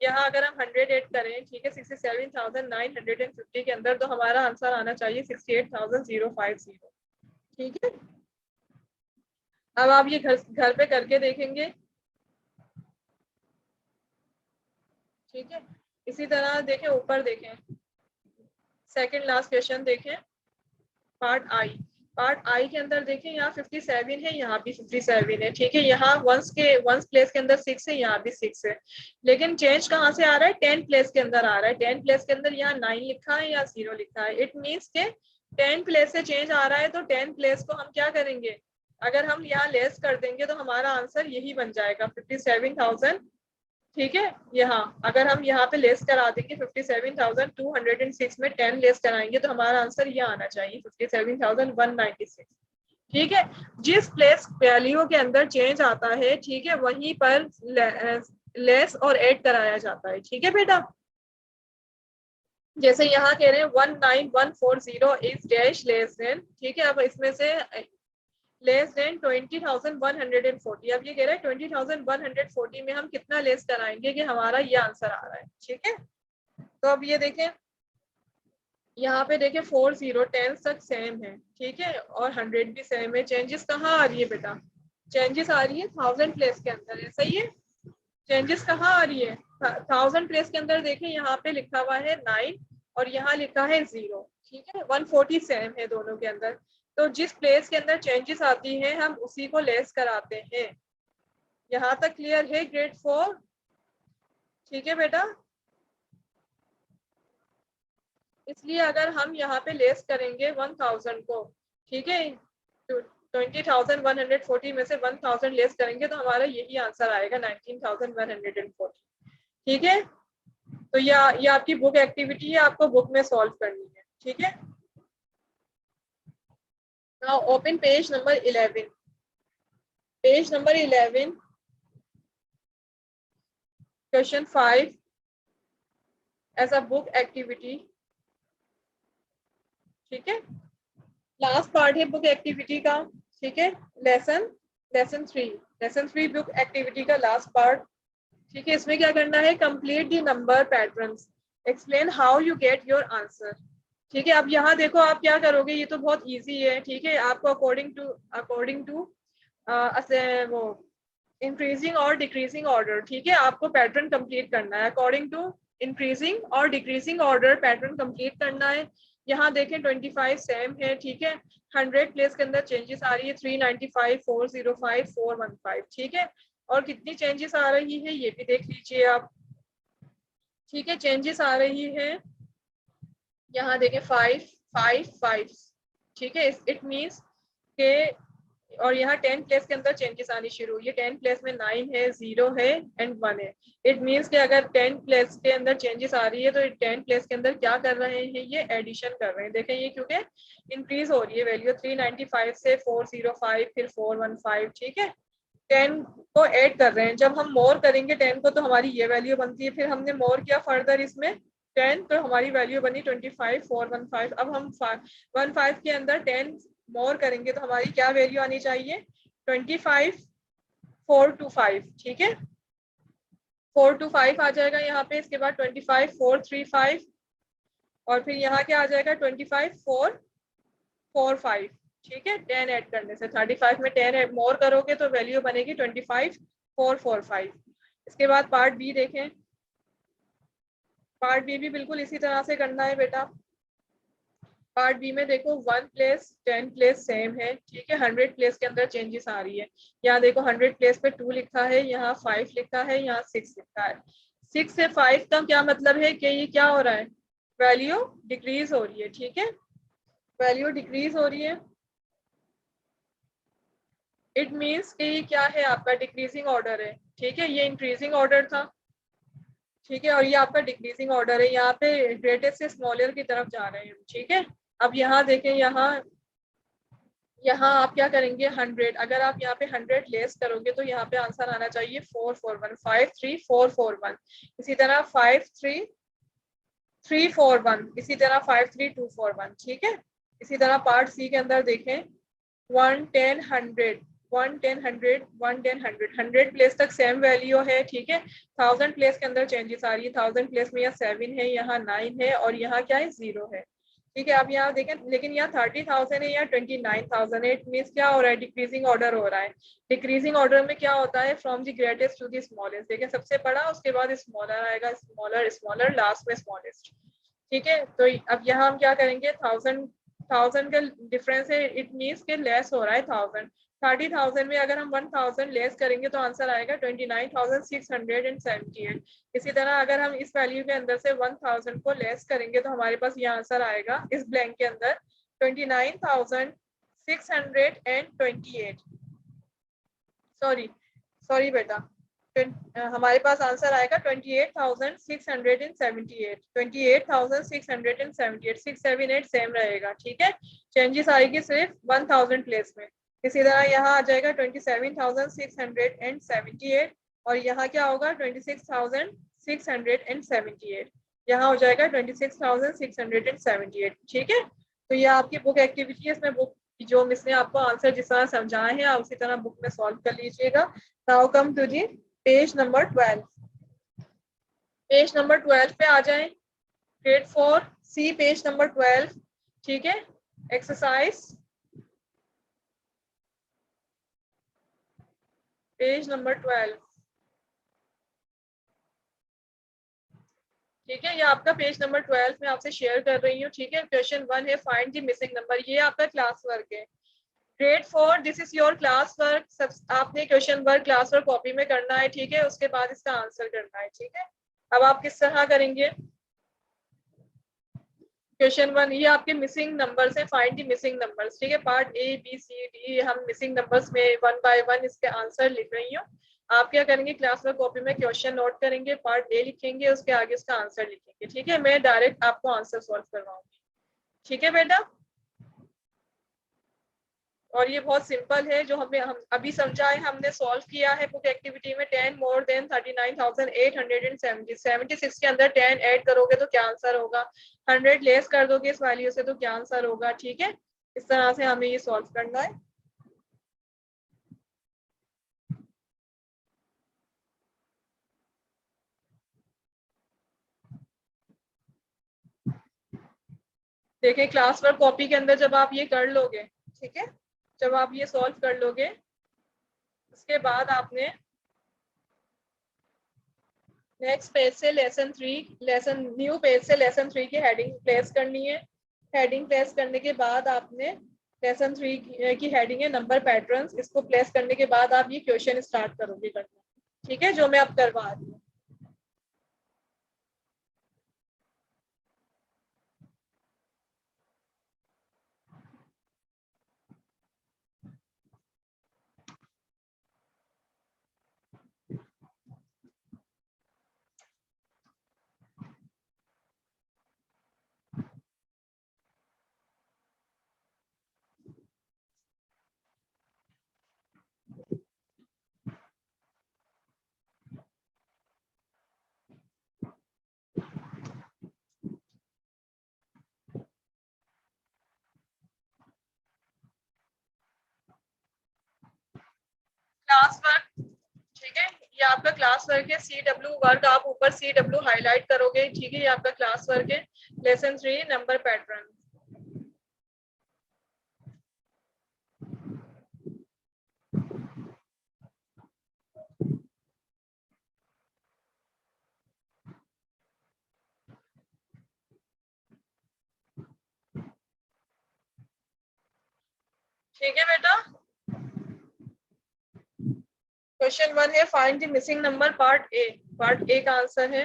यहाँ अगर हम 100 ऐड करें, ठीक है, 67,950 के अंदर, तो हमारा आंसर आना चाहिए 68,050। ठीक है, अब आप ये घर पे करके देखेंगे। ठीक है, इसी तरह देखें, ऊपर देखें, सेकंड लास्ट क्वेश्चन देखें, पार्ट आई के अंदर देखें, यहाँ 57 है, यहाँ भी 57 है। ठीक है, यहाँ वंस प्लेस के अंदर 6 है, यहाँ भी 6 है, लेकिन चेंज कहाँ से आ रहा है, 10 प्लेस के अंदर आ रहा है। 10 प्लेस के अंदर यहाँ 9 लिखा है या 0 लिखा है। इट मीन्स के 10 प्लेस से चेंज आ रहा है तो 10 प्लेस को हम क्या करेंगे, अगर हम यहाँ लेस कर देंगे तो हमारा आंसर यही बन जाएगा 57,000। ठीक है, यहाँ अगर हम यहाँ पे लेस करा देंगे 57,206 में 10 लेस कराएंगे तो हमारा आंसर ये आना चाहिए 57,196। ठीक है, जिस प्लेस वैल्यू के अंदर चेंज आता है, ठीक है, वहीं पर लेस और ऐड कराया जाता है। ठीक है बेटा, जैसे यहाँ कह रहे हैं 19140 इज डैश लेस देन, ठीक है, अब इसमें से लेस देन 20,140, अब ये कह रहा है 20,140 में हम कितना लेस कराएंगे कि हमारा ये आंसर आ रहा है। ठीक है, तो अब ये देखें, यहाँ पे देखें 40 10 तक सेम है, ठीक है, और 100 भी सेम है। चेंजेस कहाँ आ रही है बेटा? चेंजेस आ रही है 1000 प्लेस के अंदर है, सही है। चेंजेस कहाँ आ रही है? 1000 प्लेस के अंदर देखें, यहाँ पे लिखा हुआ है 9 और यहाँ लिखा है 0, ठीक है, 140 सेम है दोनों के अंदर। तो जिस प्लेस के अंदर चेंजेस आती हैं हम उसी को लेस कराते हैं। यहाँ तक क्लियर है ग्रेड 4? ठीक है बेटा, इसलिए अगर हम यहाँ पे लेस करेंगे 1000 को, ठीक है, 20,140 में से 1000 लेस करेंगे तो हमारा यही आंसर आएगा 19,140। ठीक है, तो ये आपकी बुक एक्टिविटी है, आपको बुक में सॉल्व करनी है। ठीक है, now open page number 11। Page number 11, question 5 as a book activity. ठीक है, लास्ट पार्ट है बुक एक्टिविटी का। ठीक है, लेसन 3 बुक एक्टिविटी का लास्ट पार्ट। ठीक है, इसमें क्या करना है? Complete the number patterns, explain how you get your answer. ठीक है, अब यहाँ देखो आप क्या करोगे, ये तो बहुत इजी है। ठीक है, आपको अकॉर्डिंग टू वो इंक्रीजिंग और डिक्रीजिंग ऑर्डर, ठीक है, आपको पैटर्न कंप्लीट करना है। अकॉर्डिंग टू इंक्रीजिंग और डिक्रीजिंग ऑर्डर पैटर्न कंप्लीट करना है। यहाँ देखें 25 सेम है, ठीक है, 100 प्लेस के अंदर चेंजेस आ रही है 395 405 415, ठीक है, और कितनी चेंजेस आ रही है ये भी देख लीजिए आप। ठीक है, चेंजेस आ रही है यहाँ देखें 5 5 5, ठीक है, इट मीन्स के, और यहाँ 10 प्लेस के अंदर चेंजेस आनी शुरू हुई है। 10 प्लेस में 9 है, 0 है एंड 1 है। इट मीन्स कि अगर 10 प्लेस के अंदर चेंजेस आ रही है तो 10 प्लेस के अंदर क्या कर रहे हैं? ये एडिशन कर रहे हैं। देखें ये क्योंकि इंक्रीज हो रही है वैल्यू 395 से 405 फिर 415, ठीक है, 10 को ऐड कर रहे हैं। जब हम मोर करेंगे 10 को तो हमारी ये वैल्यू बनती है, फिर हमने मोर किया फर्दर इसमें 10 तो हमारी वैल्यू बनी 25 415। अब हम 15 के अंदर 10 मोर करेंगे तो हमारी क्या वैल्यू आनी चाहिए? 25 425, ठीक है, 425 आ जाएगा यहाँ पे। इसके बाद 25 435 और फिर यहाँ क्या आ जाएगा? 25 445, ठीक है, 10 ऐड करने से 35 में 10 मोर करोगे तो वैल्यू बनेगी 25 445। इसके बाद पार्ट बी देखें। पार्ट बी भी बिल्कुल इसी तरह से करना है बेटा। पार्ट बी में देखो 1 प्लेस 10 प्लेस सेम है, ठीक है, 100 प्लेस के अंदर चेंजेस आ रही है। यहाँ देखो 100 प्लेस पे 2 लिखा है, यहाँ 5 लिखा है, यहाँ 6 लिखा है। 6 से 5 का क्या मतलब है कि ये क्या हो रहा है? वैल्यू डिक्रीज हो रही है, ठीक है, वैल्यू डिक्रीज हो रही है। इट मीन्स कि ये क्या है? आपका डिक्रीजिंग ऑर्डर है, ठीक है, ये इंक्रीजिंग ऑर्डर था, ठीक है, और ये आपका डिक्रीजिंग ऑर्डर है। यहाँ पे ग्रेटेस्ट से स्मॉलर की तरफ जा रहे हैं, ठीक है। अब यहाँ देखें, यहाँ आप क्या करेंगे? 100, अगर आप यहाँ पे 100 लेस करोगे तो यहाँ पे आंसर आना चाहिए 441 53441, इसी तरह 53341, इसी तरह 53241, ठीक है। इसी तरह पार्ट सी के अंदर देखें 110 100 110 100 110 100, 100 प्लेस तक सेम वैल्यू है, ठीक है, 1000 प्लेस के अंदर चेंजेस आ रही है। 1000 प्लेस में यहाँ 7 है, यहाँ 9 है और यहाँ क्या है? 0 है, ठीक है। अब यहाँ देखें, लेकिन यहाँ 30,000 है, यहाँ 29,000 है। इट मीन्स क्या हो रहा है? डिक्रीजिंग ऑर्डर हो रहा है। डिक्रीजिंग ऑर्डर में क्या होता है? From the greatest to the smallest. देखें सबसे बड़ा, उसके बाद स्मॉलर आएगा, स्मॉलर स्मॉलर, लास्ट में स्मॉलेस्ट, ठीक है। तो अब यहाँ हम क्या करेंगे? 1000 का डिफरेंस है, इट मीन्स के लेस हो रहा है 1000। 30,000 में अगर हम 1000 लेस करेंगे तो आंसर आएगा 29,678। इसी तरह अगर हम इस वैल्यू के अंदर से 1000 को लेस करेंगे तो हमारे पास ये आंसर आएगा इस ब्लैंक के अंदर 29,628। सॉरी बेटा, हमारे पास आंसर आएगा 28,678, 28,678, 678 सेम रहेगा, ठीक है। चेंजेस आएगी सिर्फ 1000 प्लेस में। इसी तरह यहाँ आ जाएगा 27,678 और यहाँ क्या होगा 26,678, यहाँ हो जाएगा 26,678। ठीक है, तो ये आपकी बुक एक्टिविटी है। इसमें बुक जो मिस ने आपको आंसर जिस तरह समझाए हैं आप उसी तरह बुक में सॉल्व कर लीजिएगा। Now come to the page number 12। Page number 12 पे आ जाएं, ग्रेड 4 सी पेज नंबर 12। ठीक है, एक्सरसाइज पेज नंबर 12। ठीक है, ये आपका पेज नंबर 12 में आपसे शेयर कर रही हूँ। ठीक है, क्वेश्चन 1 है फाइंड द मिसिंग नंबर। ये आपका क्लास वर्क है, grade 4, this is your class work. सब आपने question work class work copy में करना है। ठीक है, उसके बाद इसका आंसर करना है। ठीक है, अब आप किस तरह करेंगे? क्वेश्चन 1 ये आपके मिसिंग नंबर्स है, फाइंड द मिसिंग नंबर्स। ठीक है, part A B C D हम मिसिंग नंबर्स में वन बाय वन इसके आंसर लिख रही हूँ। आप क्या करेंगे, क्लास वर्क कॉपी में क्वेश्चन नोट करेंगे, पार्ट ए लिखेंगे, उसके आगे उसका आंसर लिखेंगे। ठीक है, मैं डायरेक्ट आपको आंसर सॉल्व करवाऊंगी। ठीक है बेटा, और ये बहुत सिंपल है जो हम अभी समझा है, हमने सॉल्व किया है बुक एक्टिविटी में। 10 मोर देन 39,870, 76 के अंदर 10 ऐड करोगे तो क्या आंसर होगा, 100 लेस कर दोगे इस वैल्यू से तो क्या आंसर होगा। ठीक है, इस तरह से हमें ये सॉल्व करना है। देखिए क्लास वर्क कॉपी के अंदर जब आप ये कर लोगे, ठीक है, जब आप ये सॉल्व कर लोगे उसके बाद आपने नेक्स्ट पेज से लेसन न्यू पेज से लेसन 3 की हेडिंग प्लेस करनी है। हेडिंग प्लेस करने के बाद आपने लेसन 3 की हेडिंग है नंबर पैटर्न्स, इसको प्लेस करने के बाद आप ये क्वेश्चन स्टार्ट करोगे करना। ठीक है, जो मैं अब करवा रही हूँ। क्लास वर्क, ठीक है, ये आपका क्लास वर्क है। CW वर्क आप ऊपर CW हाईलाइट करोगे। ठीक है, ये आपका क्लास वर्क है, लेसन 3 नंबर पैटर्न। ठीक है बेटा, क्वेश्चन 1 है find the missing number, part A का आंसर है।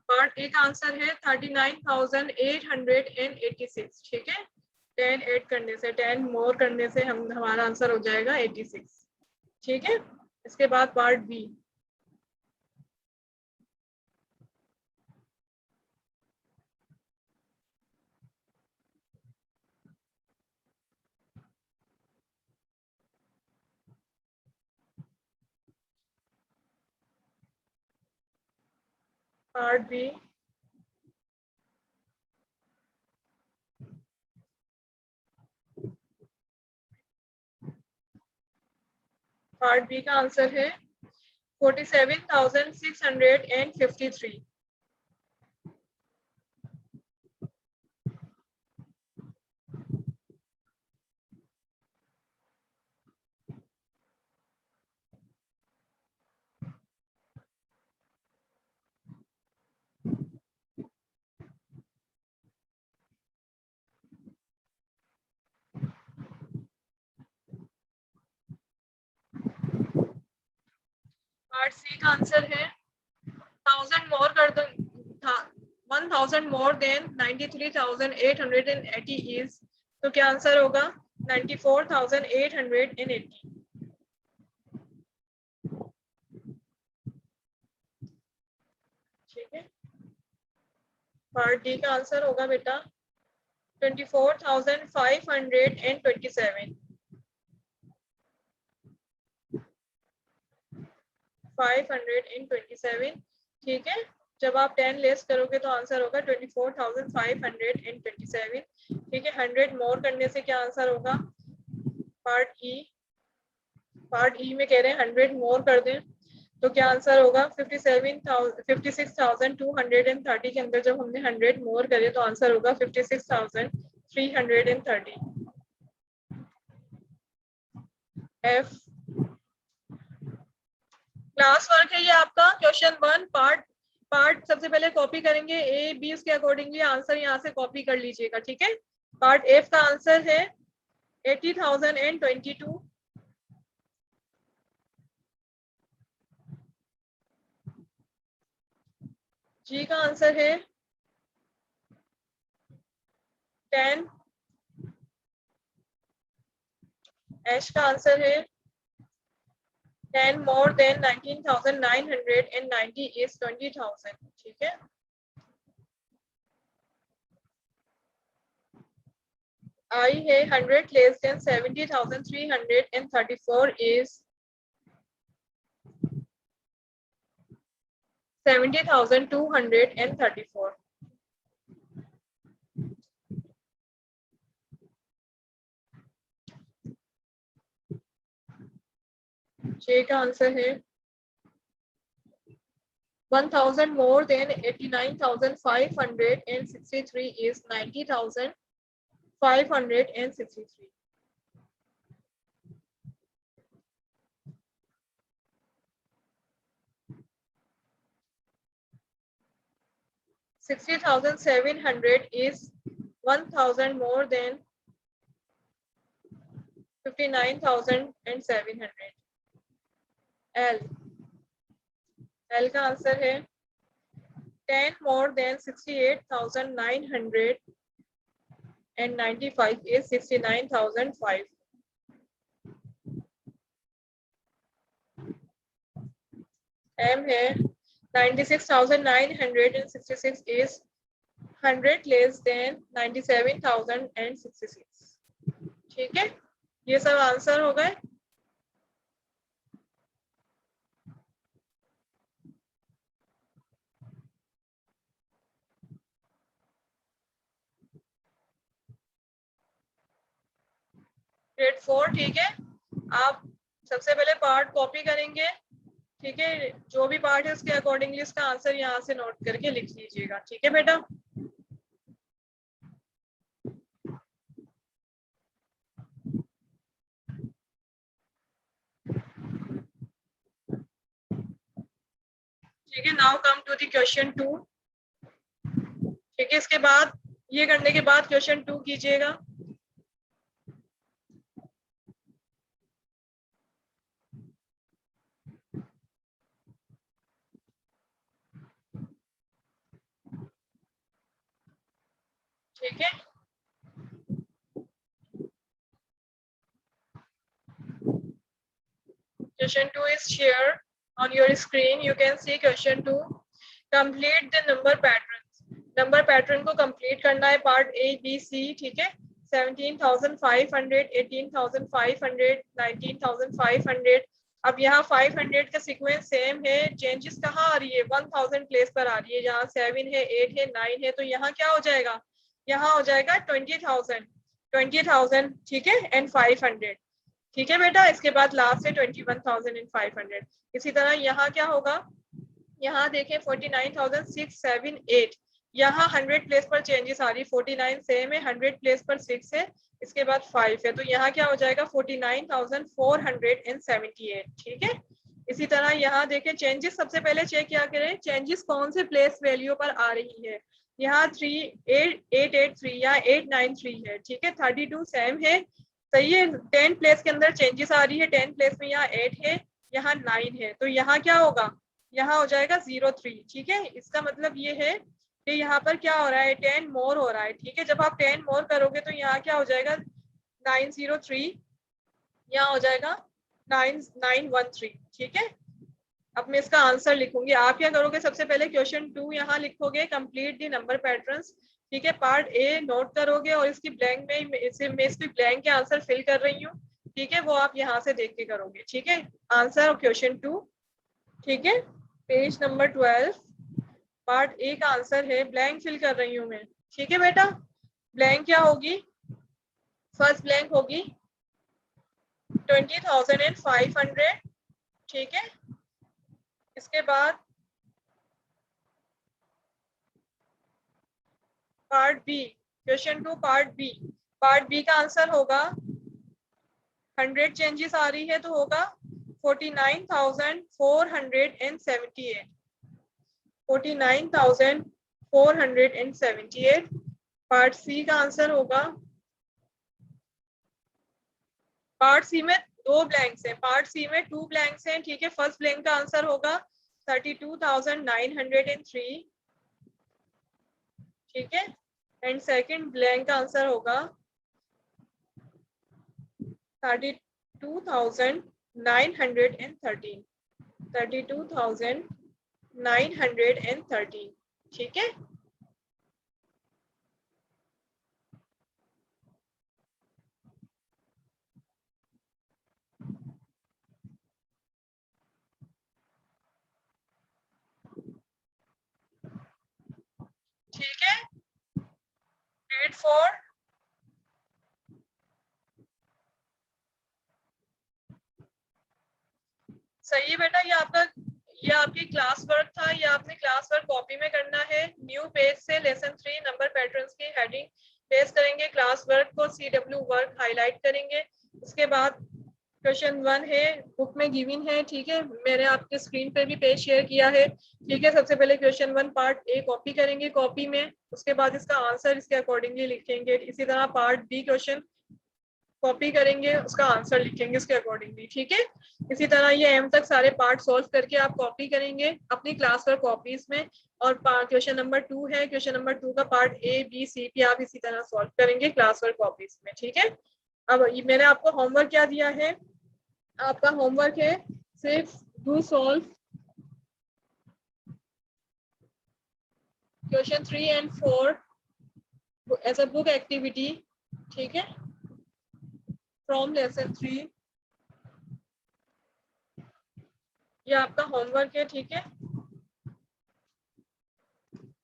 पार्ट ए का आंसर है 39,886, ठीक है। 10 ऐड करने से, 10 मोर करने से हमारा आंसर हो जाएगा 86, ठीक है। इसके बाद part B. Part B, part B का आंसर है 47,653। पार्ट सी का आंसर है 1000 मोर कर दो, 1000 मोर देन 93,880 इज, तो क्या आंसर होगा 94,880, ठीक है। पार्ट डी का आंसर होगा बेटा 24,527, 527, ठीक है। जब आप 10 लेस करोगे तो आंसर होगा 24,527, ठीक है। 100 मोर करने से क्या आंसर होगा, पार्ट ई, पार्ट ई में कह रहे हैं 100 मोर कर दें तो क्या आंसर होगा 56,230 के अंदर जब हमने 100 मोर करे तो आंसर होगा 56,330। एफ क्लास वर्क है ये आपका, क्वेश्चन 1 पार्ट, पार्ट सबसे पहले कॉपी करेंगे ए बी, उसके अकॉर्डिंगली आंसर यहाँ से कॉपी कर लीजिएगा, ठीक है। पार्ट एफ का आंसर है 80,022, जी का आंसर है 10, एच का आंसर है 10 more than 19,990 is 20,000, ठीक है। आई है 100 less than 70,334 is 70,234, जे का आंसर है 1,000 more than 89,563 is 90,563, 60,700 is 1,000 more than 59,700। L, L का आंसर है 10 more than 68,995 is 69,005। एम है 96,966 is 100 less than 97,066, ठीक है। ये सब आंसर हो गए। ग्रेड 4, ठीक है। आप सबसे पहले पार्ट कॉपी करेंगे, ठीक है। जो भी पार्ट है उसके अकॉर्डिंगली इसका आंसर यहाँ से नोट करके लिख लीजिएगा, ठीक है बेटा। ठीक है, now come to the question 2, ठीक है। इसके बाद ये करने के बाद क्वेश्चन 2 कीजिएगा। Question 2 is shared on your screen. You can see question 2. Complete the number patterns. Number pattern को complete करना है part A, B, C, ठीक है. 17,500, 18,500, 19,500. अब यहाँ 500 का सीक्वेंस सेम है. चेंजेस कहाँ आ रही है? 1000 प्लेस पर आ रही है. यहाँ 7 है, 8 है, 9 है, तो यहाँ क्या हो जाएगा? यहाँ हो जाएगा 20,000, ठीक है, एंड 500, ठीक है बेटा. इसके बाद लास्ट है 21,500. इसी तरह यहाँ क्या होगा? यहाँ देखें 49,678. यहाँ 100 प्लेस पर चेंजेस आ रही. 49 सेम है, 100 प्लेस पर 6 है, इसके बाद 5 है, तो यहाँ क्या हो जाएगा? 49,478, ठीक है. इसी तरह यहाँ देखें चेंजेस. सबसे पहले चेक क्या करें? चेंजेस कौन से प्लेस वैल्यू पर आ रही है. यहाँ 3883 या 893 है, ठीक है. 32 सेम है, सही है. 10 प्लेस के अंदर चेंजेस आ रही है. 10 प्लेस में यहाँ 8 है, यहाँ 9 है, तो यहाँ क्या होगा? यहाँ हो जाएगा 03, ठीक है. इसका मतलब ये है कि यहाँ पर क्या हो रहा है? 10 मोर हो रहा है, ठीक है. जब आप 10 मोर करोगे तो यहाँ क्या हो जाएगा? 903, यहाँ हो जाएगा 9913, ठीक है. अब मैं इसका आंसर लिखूंगी. आप क्या करोगे? सबसे पहले क्वेश्चन 2 यहाँ लिखोगे, कंप्लीट दी नंबर पैटर्न्स, ठीक है. पार्ट ए नोट करोगे और इसकी ब्लैंक में मैं इसकी ब्लैंक के आंसर फिल कर रही हूँ, ठीक है. वो आप यहाँ से देख के करोगे, ठीक है. आंसर ऑफ क्वेश्चन 2, ठीक है. पेज नंबर 12, पार्ट ए का आंसर है. ब्लैंक फिल कर रही हूँ मैं, ठीक है बेटा. ब्लैंक क्या होगी? फर्स्ट ब्लैंक होगी 20,500, ठीक है. इसके बाद part B, question 2 part B. Part B का आंसर होगा 100 चेंजेस आ रही है तो होगा 49,478. 49,478. पार्ट सी का आंसर होगा, पार्ट सी में 2 ब्लैंक्स हैं. पार्ट सी में 2 ब्लैंक्स हैं, ठीक है. फर्स्ट ब्लैंक का आंसर होगा 32,903, ठीक है. एंड सेकंड ब्लैंक का आंसर होगा 32,913. 32,913, ठीक है. ठीक है. ग्रेड 4 सही है बेटा. ये आपकी क्लास वर्क था. ये आपने क्लास वर्क कॉपी में करना है. न्यू पेज से लेसन 3 नंबर पैटर्न्स की हेडिंग पेस्ट करेंगे. क्लास वर्क को CW वर्क हाईलाइट करेंगे. उसके बाद क्वेश्चन 1 है, बुक में गिवन है, ठीक है. मैंने आपके स्क्रीन पे भी पेज शेयर किया है, ठीक है. सबसे पहले क्वेश्चन 1 पार्ट ए कॉपी करेंगे कॉपी में. उसके बाद इसका आंसर इसके अकॉर्डिंगली लिखेंगे. इसी तरह पार्ट बी क्वेश्चन कॉपी करेंगे, उसका आंसर लिखेंगे इसके अकॉर्डिंगली, ठीक है. इसी तरह ये एम तक सारे पार्ट सॉल्व करके आप कॉपी करेंगे अपनी क्लास वर्क कॉपीज में. और क्वेश्चन नंबर 2 है, क्वेश्चन नंबर 2 का पार्ट ए बी सी भी आप इसी तरह सॉल्व करेंगे क्लास वर्क कॉपीज में, ठीक है. अब मैंने आपको होमवर्क क्या दिया है? आपका होमवर्क है सिर्फ do solve question 3 and 4 as a book activity, ठीक है, फ्रॉम लेसन 3. ये आपका होमवर्क है, ठीक है.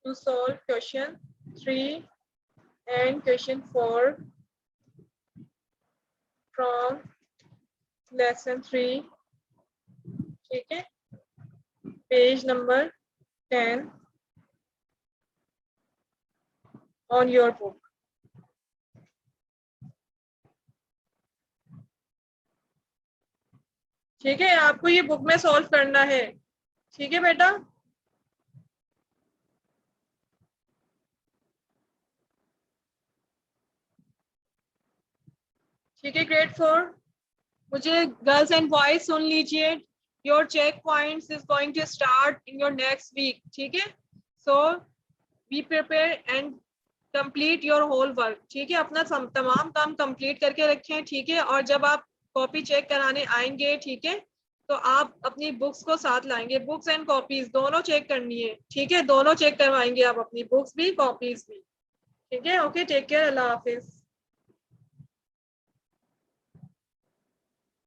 To solve question 3 and question 4 from lesson 3, ठीक है. Page number 10 on your book. ठीक है, आपको ये बुक में सॉल्व करना है, ठीक है बेटा. ठीक है. ग्रेड 4 मुझे गर्ल्स एंड बॉयज सुन लीजिए. Your check points is going to start in your next week, ठीक है. So be prepare and complete your whole work, ठीक है. अपना तमाम काम कंप्लीट करके रखें, ठीक है. और जब आप कॉपी चेक कराने आएंगे, ठीक है, तो आप अपनी बुक्स को साथ लाएंगे, बुक्स एंड कॉपीज दोनों चेक करनी है, ठीक है, दोनों चेक करवाएंगे आप, अपनी बुक्स भी कॉपीज भी, ठीक है। ओके, टेक केयर, अल्लाह हाफिज।